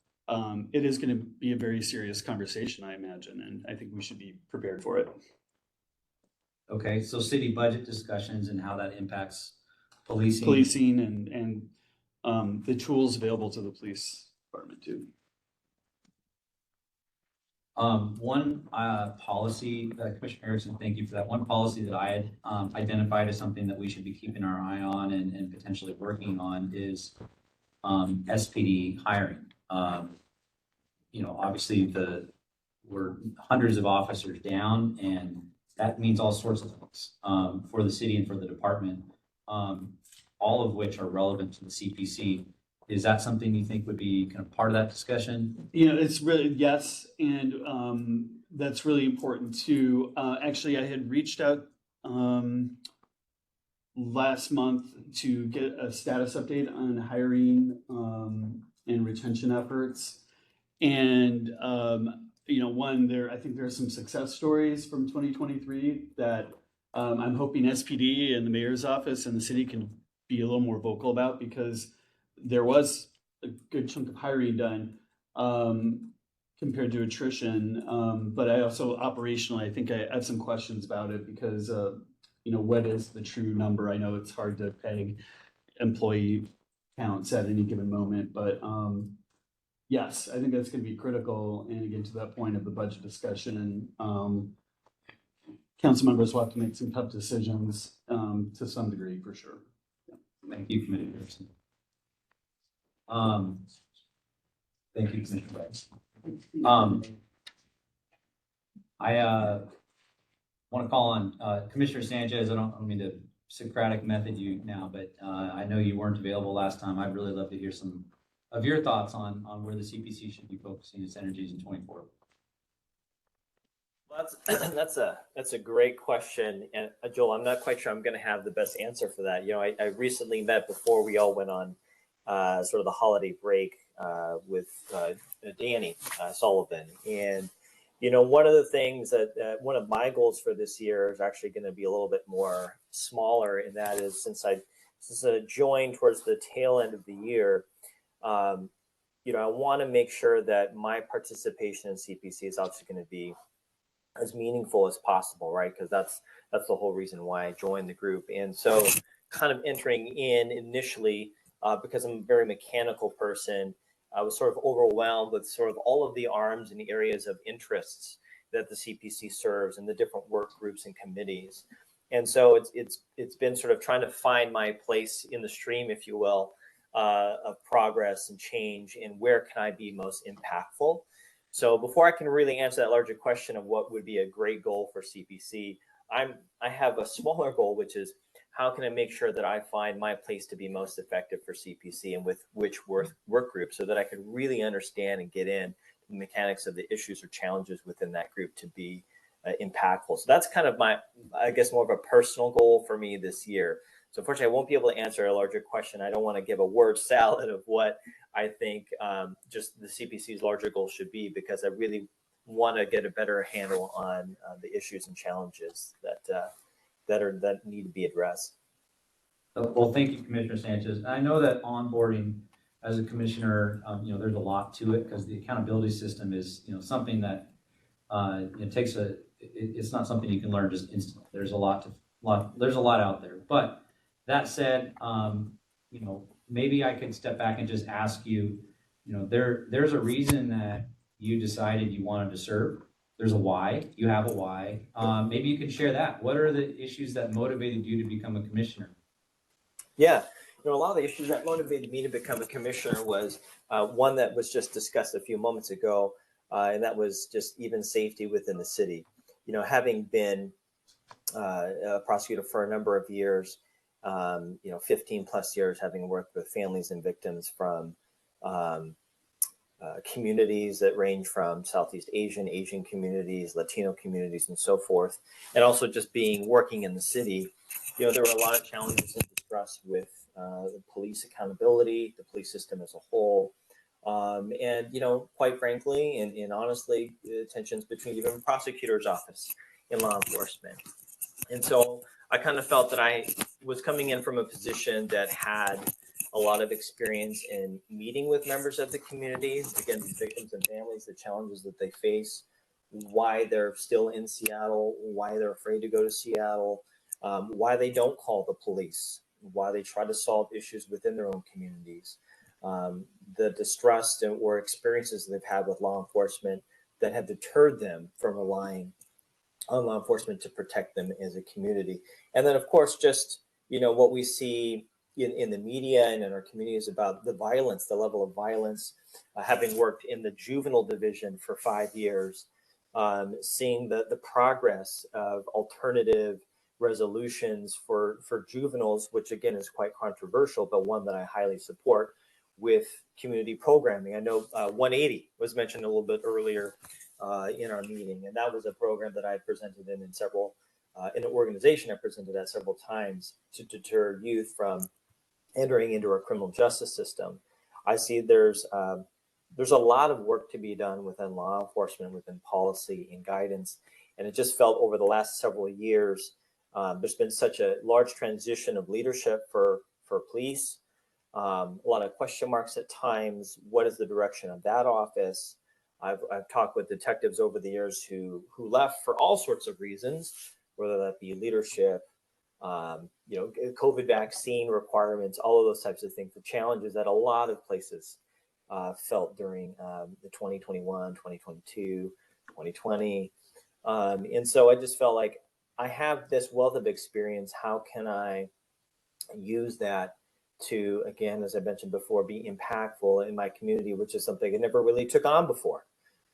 it is going to be a very serious conversation, I imagine, and I think we should be prepared for it. Okay, so city budget discussions and how that impacts policing. Policing and the tools available to the police department too. One policy that Commissioner Harrison, thank you for that. One policy that I had identified as something that we should be keeping our eye on and potentially working on is SPD hiring. Obviously we're hundreds of officers down, and that means all sorts of things for the city and for the department, all of which are relevant to the CPC. Is that something you think would be kind of part of that discussion? It's really, yes. And that's really important too. Actually, I had reached out last month to get a status update on hiring and retention efforts. And, I think there are some success stories from 2023 that I'm hoping SPD and the mayor's office and the city can be a little more vocal about, because there was a good chunk of hiring done compared to attrition. But I also operationally, I think I have some questions about it because, what is the true number? I know it's hard to peg employee counts at any given moment, but yes, I think that's going to be critical. And again, to that point of the budget discussion, council members will have to make some tough decisions to some degree, for sure. Thank you, Commissioner Pearson. Thank you, Commissioner Price. I want to call on Commissioner Sanchez. I don't mean to Socratic method you now, but I know you weren't available last time. I'd really love to hear some of your thoughts on where the CPC should be focusing its energies in 24. Well, that's a great question, and Joel, I'm not quite sure I'm going to have the best answer for that. You know, I recently met before we all went on sort of the holiday break with Danny Sullivan, and you know, one of the things that one of my goals for this year is actually going to be a little bit more smaller, and that is since I joined towards the tail end of the year. You know, I want to make sure that my participation in CPC is obviously going to be as meaningful as possible, right? Because that's the whole reason why I joined the group. And so kind of entering in initially, because I'm a very mechanical person, I was sort of overwhelmed with sort of all of the arms and the areas of interests that the CPC serves and the different work groups and committees. And so it's been sort of trying to find my place in the stream, if you will, of progress and change, and where can I be most impactful. So before I can really answer that larger question of what would be a great goal for CPC, I have a smaller goal, which is how can I make sure that I find my place to be most effective for CPC and with which work group, so that I can really understand and get in the mechanics of the issues or challenges within that group to be impactful. So that's kind of my, I guess, more of a personal goal for me this year. So unfortunately, I won't be able to answer a larger question. I don't want to give a word salad of what I think just the CPC's larger goal should be, because I really want to get a better handle on the issues and challenges that need to be addressed. Well, thank you, Commissioner Sanchez. I know that onboarding as a commissioner, you know, there's a lot to it, because the accountability system is, you know, something that it takes it's not something you can learn just instantly. There's a lot out there. But that said, you know, maybe I could step back and just ask you, you know, there's a reason that you decided you wanted to serve. There's a why. You have a why. Maybe you could share that. What are the issues that motivated you to become a commissioner? Yeah, you know, a lot of the issues that motivated me to become a commissioner was one that was just discussed a few moments ago, and that was just even safety within the city. You know, having been a prosecutor for a number of years, you know, 15 plus years, having worked with families and victims from communities that range from Southeast Asian communities, Latino communities, and so forth, and also just working in the city, you know, there were a lot of challenges and distrust with the police accountability, the police system as a whole, and, you know, quite frankly, and honestly, tensions between even the prosecutor's office and law enforcement. And so I kind of felt that I was coming in from a position that had a lot of experience in meeting with members of the community, again, victims and families, the challenges that they face, why they're still in Seattle, why they're afraid to go to Seattle, why they don't call the police, why they try to solve issues within their own communities, the distrust or experiences they've had with law enforcement that have deterred them from relying on law enforcement to protect them as a community. And then, of course, just, you know, what we see in the media and in our communities about the violence, the level of violence, having worked in the juvenile division for 5 years, seeing the progress of alternative resolutions for juveniles, which again is quite controversial, but one that I highly support, with community programming. I know 180 was mentioned a little bit earlier in our meeting, and that was a program that I presented in several, in an organization I presented at several times to deter youth from entering into our criminal justice system. I see there's a lot of work to be done within law enforcement, within policy and guidance, and it just felt over the last several years there's been such a large transition of leadership for police, a lot of question marks at times. What is the direction of that office? I've talked with detectives over the years who left for all sorts of reasons, whether that be leadership, you know, COVID vaccine requirements, all of those types of things, the challenges that a lot of places felt during the 2021, 2022, 2020. And so I just felt like I have this wealth of experience. How can I use that to, again, as I mentioned before, be impactful in my community, which is something I never really took on before.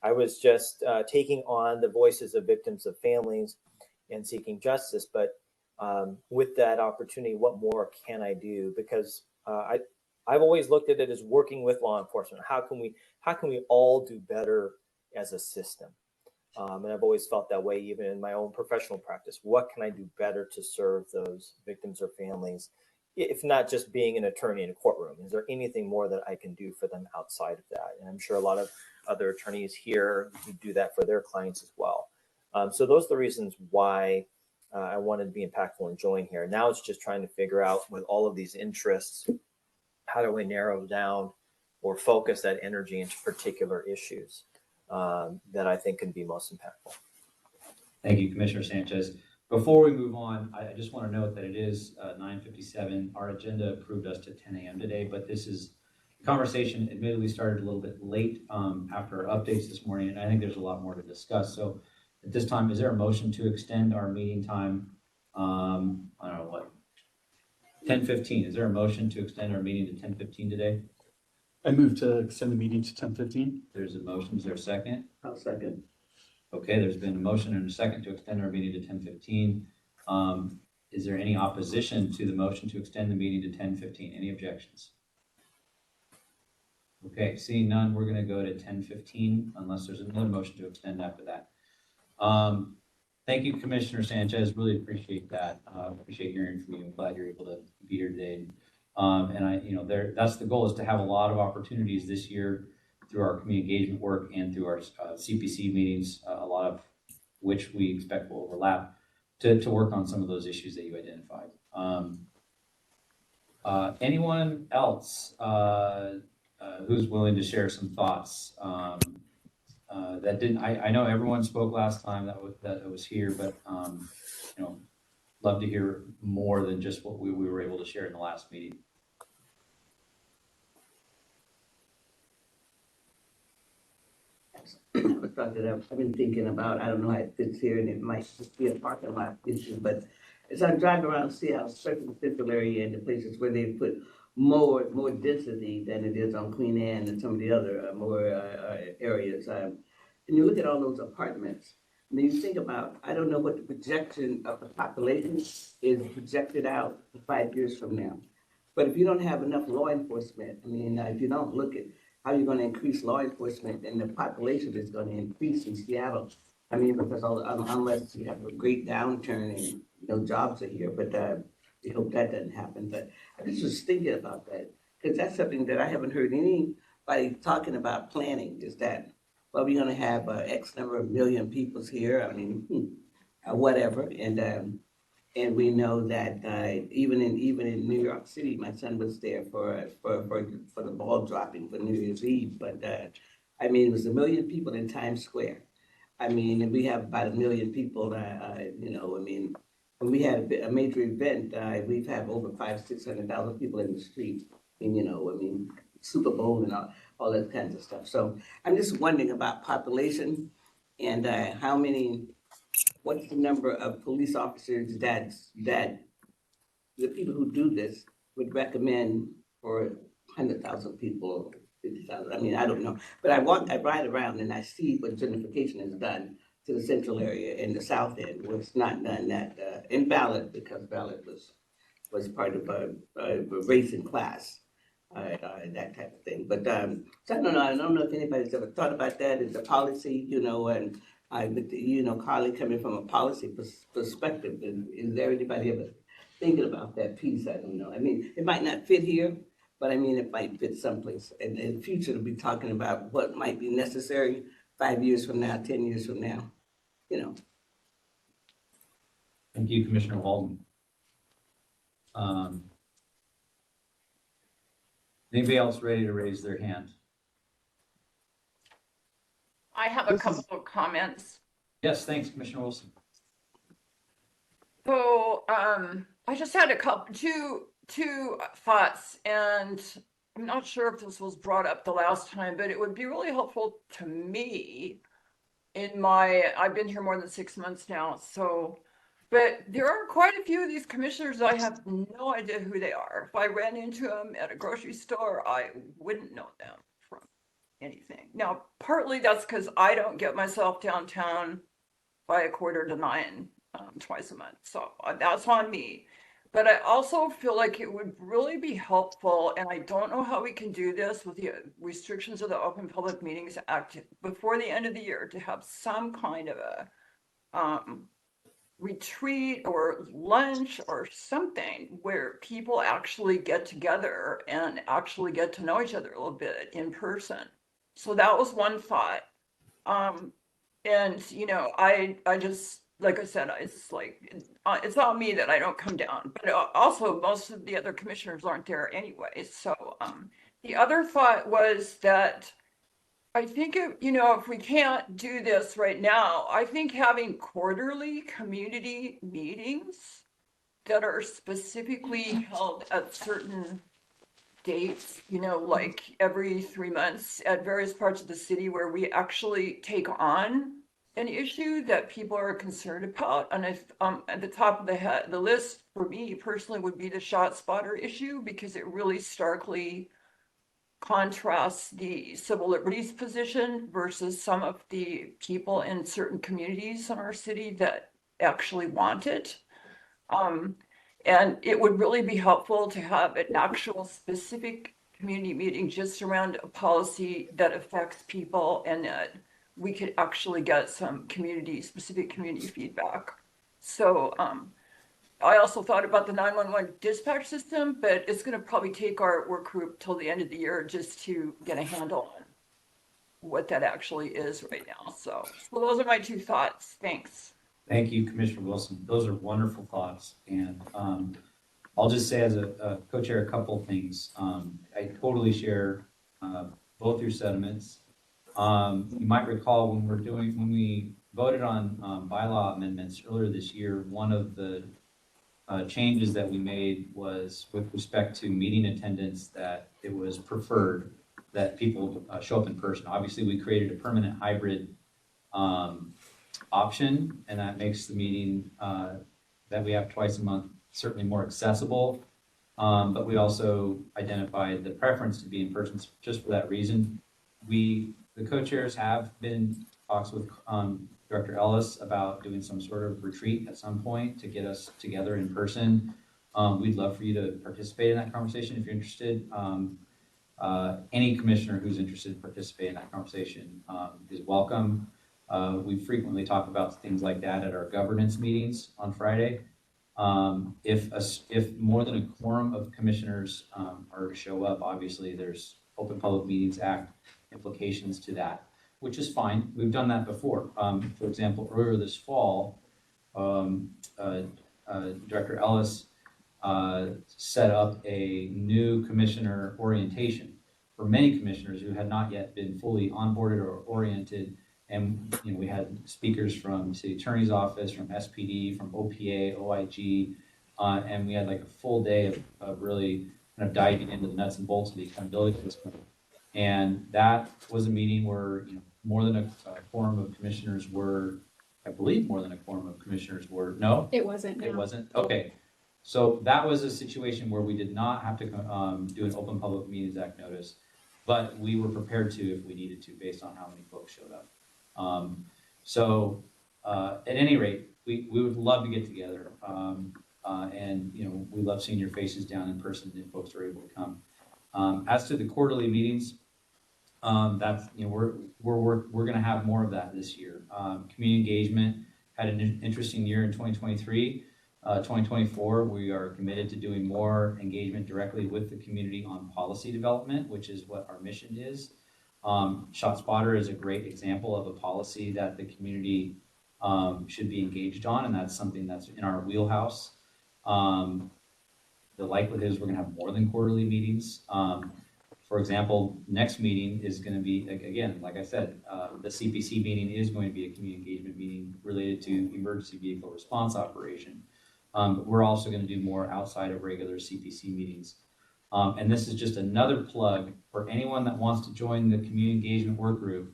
I was just taking on the voices of victims, of families, and seeking justice. But with that opportunity, what more can I do? Because I've always looked at it as working with law enforcement. How can we all do better as a system? And I've always felt that way, even in my own professional practice. What can I do better to serve those victims or families? If not just being an attorney in a courtroom, is there anything more that I can do for them outside of that? And I'm sure a lot of other attorneys here who do that for their clients as well. So those are the reasons why I wanted to be impactful and join here. Now it's just trying to figure out, with all of these interests, how do we narrow down or focus that energy into particular issues that I think can be most impactful. Thank you, Commissioner Sanchez. Before we move on, I just want to note that it is 9:57. Our agenda approved us to 10 a.m. today, but the conversation admittedly started a little bit late after our updates this morning, and I think there's a lot more to discuss. So at this time, is there a motion to extend our meeting time? I don't know what, 10:15. Is there a motion to extend our meeting to 10:15 today? I move to extend the meeting to 10:15. There's a motion. Is there a second? I'll second. Okay, there's been a motion and a second to extend our meeting to 10:15. Is there any opposition to the motion to extend the meeting to 10:15? Any objections? Okay, seeing none, we're going to go to 10:15 unless there's another motion to extend after that. Thank you, Commissioner Sanchez. Really appreciate that. Appreciate hearing from you. I'm glad you're able to be here today. And that's the goal, is to have a lot of opportunities this year through our community engagement work and through our CPC meetings, a lot of which we expect will overlap, to work on some of those issues that you identified. Anyone else who's willing to share some thoughts that didn't? I know everyone spoke last time that was here, but love to hear more than just what we were able to share in the last meeting. I thought that I've been thinking about, I don't know how it fits here, and it might just be a parking lot issue, but as I drive around Seattle, especially the central area and the places where they put more density than it is on Queen Anne and some of the other areas, and you look at all those apartments, and you think about, I don't know what the projection of the population is projected out 5 years from now. But if you don't have enough law enforcement, I mean, if you don't look at how you're going to increase law enforcement, and the population is going to increase in Seattle. I mean, because unless you have a great downturn and no jobs are here, but we hope that doesn't happen. But I just was thinking about that, because that's something that I haven't heard anybody talking about planning, is that, well, we're going to have X number of million people here. I mean, whatever. And we know that even in New York City, my son was there for the ball dropping for New Year's Eve. But I mean, it was 1 million people in Times Square. I mean, and we have about 1 million people. I mean, when we had a major event, we've had over 500,000-600,000 people in the street. And I mean, Super Bowl and all that kinds of stuff. So I'm just wondering about population and what's the number of police officers that the people who do this would recommend for 100,000 people, 50,000? I mean, I don't know. But I ride around and I see what gentrification has done to the central area and the south end, where it's not done that in Ballard, because Ballard was part of a race and class, that type of thing. But so I don't know. I don't know if anybody's ever thought about that as a policy, and Carly, coming from a policy perspective, is there anybody ever thinking about that piece? I don't know. I mean, it might not fit here, but I mean, it might fit someplace. And in the future, to be talking about what might be necessary 5 years from now, 10 years from now, Thank you, Commissioner Walden. Anybody else ready to raise their hand? I have a couple of comments. Yes, thanks, Commissioner Wilson. So I just had two thoughts, and I'm not sure if this was brought up the last time, but it would be really helpful to me I've been here more than 6 months now. So But there are quite a few of these commissioners, I have no idea who they are. If I ran into them at a grocery store, I wouldn't know them from anything. Now, partly that's because I don't get myself downtown by 8:45 twice a month. So that's on me. But I also feel like it would really be helpful, and I don't know how we can do this with the restrictions of the Open Public Meetings Act before the end of the year, to have some kind of a retreat or lunch or something where people actually get together and actually get to know each other a little bit in person. So that was one thought. And I just, like I said, it's like, it's on me that I don't come down, but also most of the other commissioners aren't there anyway. So, the other thought was that I think if we can't do this right now, I think having quarterly community meetings that are specifically held at certain dates, like every 3 months at various parts of the city, where we actually take on an issue that people are concerned about. And if at the top of the list for me personally would be the shot spotter issue, because it really starkly contrasts the civil liberties position versus some of the people in certain communities in our city that actually want it. And it would really be helpful to have an actual specific community meeting just around a policy that affects people, and that we could actually get some specific community feedback. So I also thought about the 911 dispatch system, but it's going to probably take our work group till the end of the year just to get a handle on what that actually is right now. So those are my two thoughts. Thanks. Thank you, Commissioner Wilson. Those are wonderful thoughts. And I'll just say as a co-chair, a couple of things. I totally share both your sentiments. You might recall when we voted on bylaw amendments earlier this year, one of the changes that we made was with respect to meeting attendance, that it was preferred that people show up in person. Obviously, we created a permanent hybrid option, and that makes the meeting that we have twice a month certainly more accessible. But we also identified the preference to be in person just for that reason. The co-chairs have been in talks with Director Ellis about doing some sort of retreat at some point to get us together in person. We'd love for you to participate in that conversation if you're interested. Any commissioner who's interested in participating in that conversation is welcome. We frequently talk about things like that at our governance meetings on Friday. If more than a quorum of commissioners are to show up, obviously there's Open Public Meetings Act implications to that, which is fine. We've done that before. For example, earlier this fall, Director Ellis set up a new commissioner orientation for many commissioners who had not yet been fully onboarded or oriented. And we had speakers from City Attorney's Office, from SPD, from OPA, OIG, and we had like a full day of really kind of diving into the nuts and bolts of the accountability system. And that was a meeting where more than a quorum of commissioners were, I believe more than a quorum of commissioners were, no? It wasn't. It wasn't? Okay. So that was a situation where we did not have to do an Open Public Meetings Act notice, but we were prepared to if we needed to based on how many folks showed up. At any rate, we would love to get together. And we love seeing your faces down in person if folks are able to come. As to the quarterly meetings, that's we're going to have more of that this year. Community engagement had an interesting year in 2023. 2024, we are committed to doing more engagement directly with the community on policy development, which is what our mission is. Shot Spotter is a great example of a policy that the community should be engaged on, and that's something that's in our wheelhouse. The likelihood is we're going to have more than quarterly meetings. For example, next meeting is going to be, again, like I said, the CPC meeting is going to be a community engagement meeting related to emergency vehicle response operation. But we're also going to do more outside of regular CPC meetings. And this is just another plug for anyone that wants to join the community engagement work group.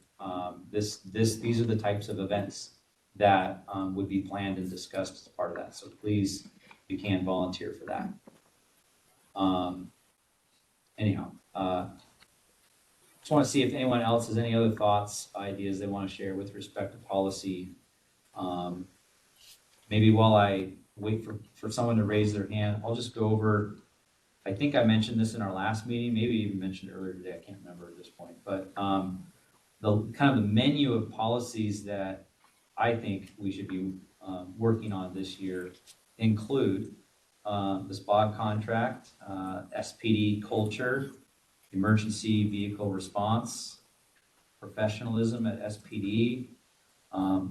These are the types of events that would be planned and discussed as part of that. So please, if you can, volunteer for that. Anyhow, just want to see if anyone else has any other thoughts, ideas they want to share with respect to policy. Maybe while I wait for someone to raise their hand, I'll just go over, I think I mentioned this in our last meeting, maybe even mentioned it earlier today, I can't remember at this point, but the kind of the menu of policies that I think we should be working on this year include the SPOG contract, SPD culture, emergency vehicle response, professionalism at SPD,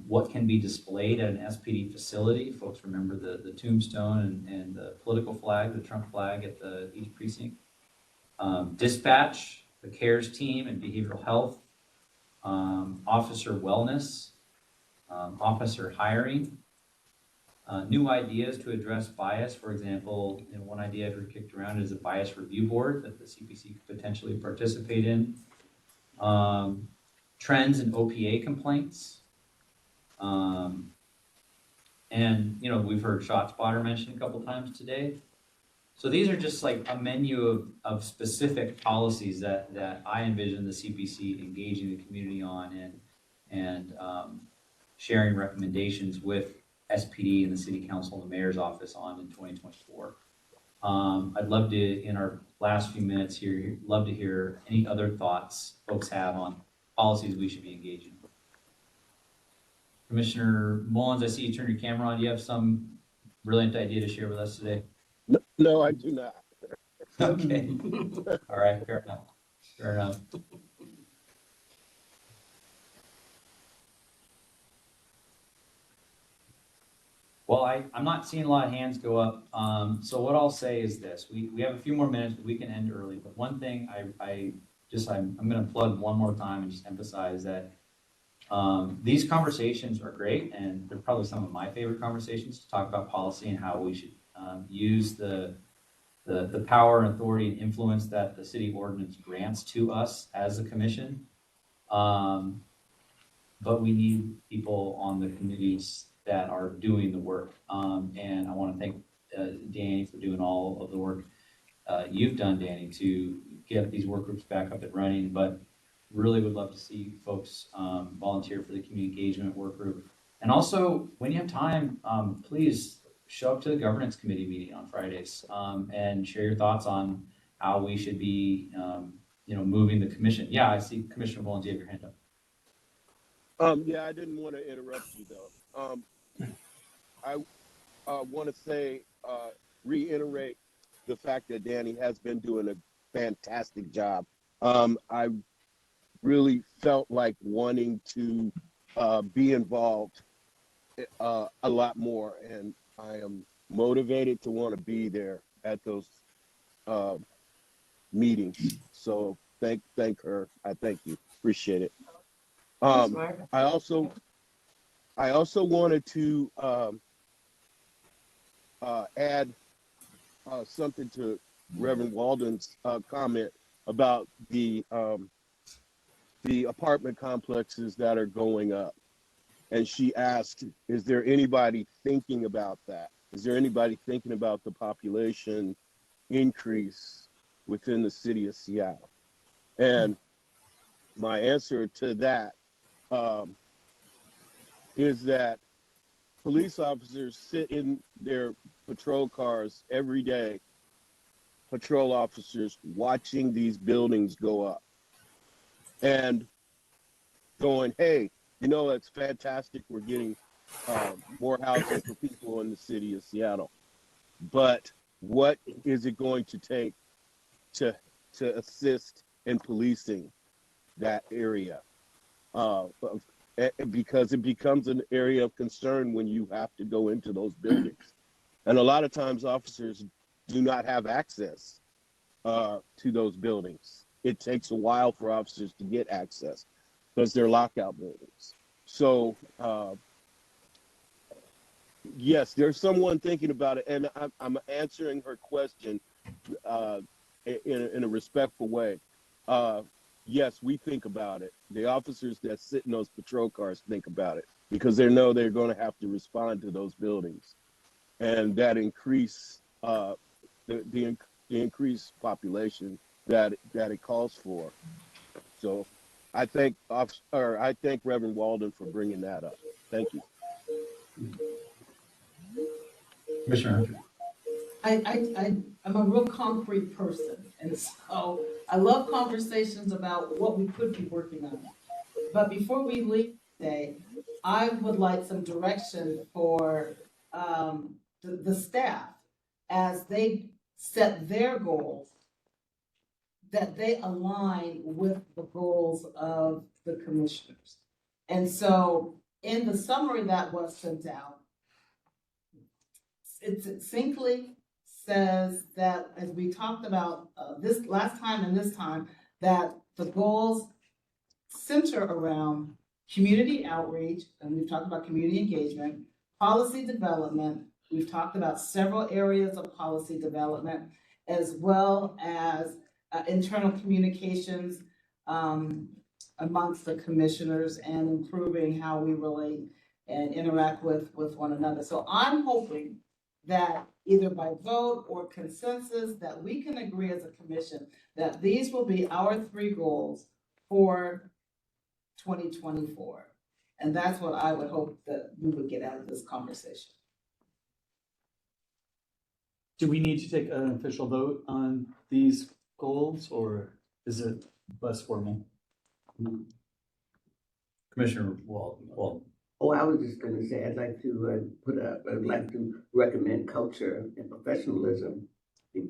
what can be displayed at an SPD facility. Folks remember the tombstone and the political flag, the Trump flag at each precinct. Dispatch, the CARES team and behavioral health, officer wellness, officer hiring, new ideas to address bias. For example, one idea I've heard kicked around is a bias review board that the CPC could potentially participate in. Trends in OPA complaints. And, we've heard ShotSpotter mentioned a couple times today. So these are just like a menu of specific policies that I envision the CPC engaging the community on and sharing recommendations with SPD and the City Council and the Mayor's Office on in 2024. I'd love to, in our last few minutes here, love to hear any other thoughts folks have on policies we should be engaging. Commissioner Mullins, I see you turn your camera on. Do you have some brilliant idea to share with us today? No, I do not. Okay. All right, fair enough. Fair enough. Well, I'm not seeing a lot of hands go up. So what I'll say is this: we have a few more minutes, but we can end early. But one thing I'm going to plug one more time and just emphasize that these conversations are great, and they're probably some of my favorite conversations to talk about policy and how we should use the power and authority and influence that the city ordinance grants to us as a commission. But we need people on the committees that are doing the work. And I want to thank Danny for doing all of the work you've done, Danny, to get these work groups back up and running. But really would love to see folks volunteer for the community engagement work group. And also, when you have time, please show up to the governance committee meeting on Fridays and share your thoughts on how we should be, moving the commission. Yeah, I see Commissioner Mullins, you have your hand up. Yeah, I didn't want to interrupt you though. I want to say, reiterate the fact that Danny has been doing a fantastic job. I really felt like wanting to be involved a lot more, and I am motivated to want to be there at those meetings. So thank her. I thank you. Appreciate it. I also wanted to add something to Reverend Walden's comment about the apartment complexes that are going up. And she asked, is there anybody thinking about that? Is there anybody thinking about the population increase within the city of Seattle? And my answer to that is that police officers sit in their patrol cars every day, patrol officers watching these buildings go up and going, hey, that's fantastic. We're getting more housing for people in the city of Seattle. But what is it going to take to assist in policing that area? Because it becomes an area of concern when you have to go into those buildings. And a lot of times officers do not have access to those buildings. It takes a while for officers to get access because they're lockout buildings. So yes, there's someone thinking about it, and I'm answering her question in a respectful way. yes, we think about it. The officers that sit in those patrol cars think about it because they know they're going to have to respond to those buildings, and that the increased population that it calls for. So, I thank Reverend Walden for bringing that up. Thank you. Commissioner Hunter. I'm a real concrete person, and so I love conversations about what we could be working on. But before we leave today, I would like some direction for the staff as they set their goals, that they align with the goals of the commissioners. And so in the summary that was sent out, it succinctly says that, as we talked about this last time and this time, that the goals center around community outreach, and we've talked about community engagement, policy development, we've talked about several areas of policy development, as well as internal communications amongst the commissioners and improving how we relate and interact with one another. So I'm hoping that either by vote or consensus that we can agree as a commission that these will be our 3 goals for 2024. And that's what I would hope that we would get out of this conversation. Do we need to take an official vote on these goals, or is it less formal? Commissioner Walden. Oh, I was just going to say, I'd like to I'd like to recommend culture and professionalism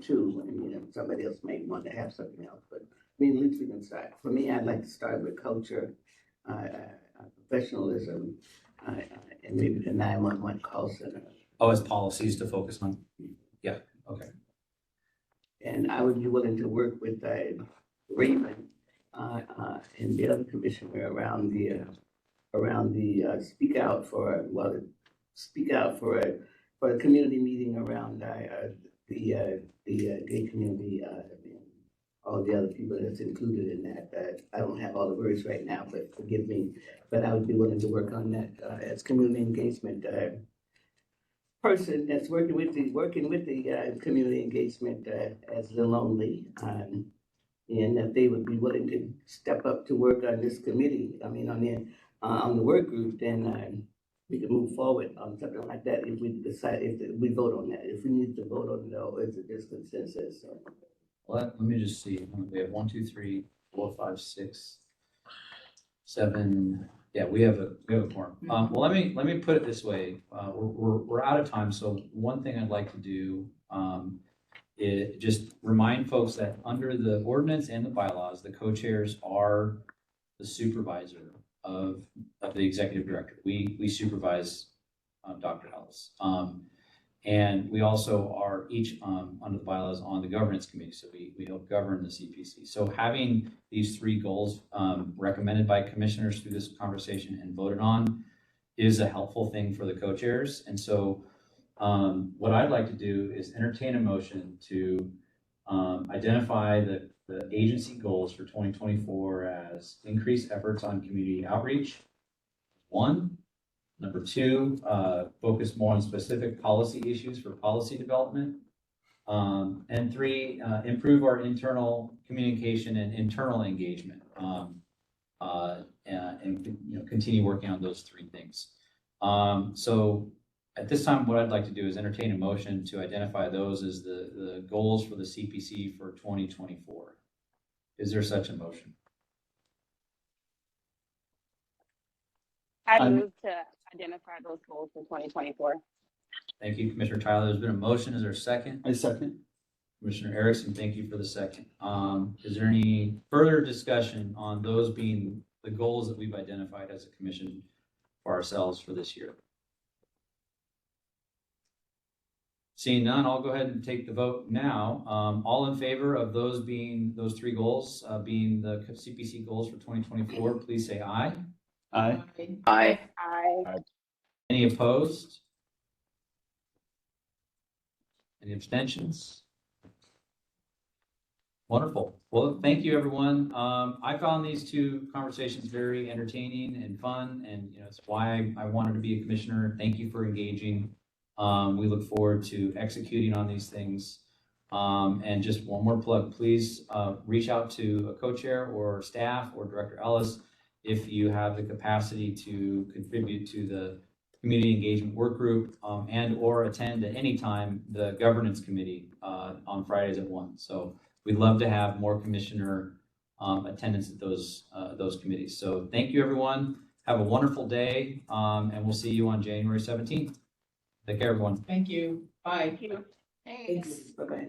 too. I mean, somebody else may want to have something else, but I mean, at least we can start. For me, I'd like to start with culture, professionalism, and maybe the 911 call center. Oh, as policies to focus on? Yeah, okay. And I would be willing to work with Raymond and the other commissioner around the speak out for a community meeting around the gay community, and all the other people that's included in that. I don't have all the words right now, but forgive me. But I would be willing to work on that as community engagement person that's working with the community engagement as the lonely. And if they would be willing to step up to work on this committee, I mean, on the work group, then we can move forward on something like that if we decide, if we vote on that. If we need to vote on it, or is it just consensus? So. Well, let me just see. We have 1, 2, 3, 4, 5, 6, 7. Yeah, we have a quorum. Well, let me put it this way. We're out of time. So one thing I'd like to do is just remind folks that under the ordinance and the bylaws, the co-chairs are the supervisor of the executive director. We supervise Dr. Ellis. And we also are each under the bylaws on the governance committee. So we help govern the CPC. So having these 3 goals recommended by commissioners through this conversation and voted on is a helpful thing for the co-chairs. And so what I'd like to do is entertain a motion to identify the agency goals for 2024 as increased efforts on community outreach, 1. Number 2, focus more on specific policy issues for policy development. And 3, improve our internal communication and internal engagement. And continue working on those 3 things. So at this time, what I'd like to do is entertain a motion to identify those as the goals for the CPC for 2024. Is there such a motion? I move to identify those goals for 2024. Thank you, Commissioner Tyler. There's been a motion. Is there a second? I second. Commissioner Erickson, thank you for the second. Is there any further discussion on those being the goals that we've identified as a commission for ourselves for this year? Seeing none, I'll go ahead and take the vote now. All in favor of those 3 goals, being the CPC goals for 2024, please say aye. Aye. Aye. Aye. Any opposed? Any abstentions? Wonderful. Well, thank you, everyone. I found these two conversations very entertaining and fun, and it's why I wanted to be a commissioner. Thank you for engaging. We look forward to executing on these things. And just one more plug, please reach out to a co-chair or staff or Director Ellis if you have the capacity to contribute to the community engagement work group and or attend at any time the governance committee on Fridays at 1. So we'd love to have more commissioner attendance at those committees. So thank you, everyone. Have a wonderful day, and we'll see you on January 17th. Take care, everyone. Thank you. Bye. Thank you. Thanks. Bye-bye.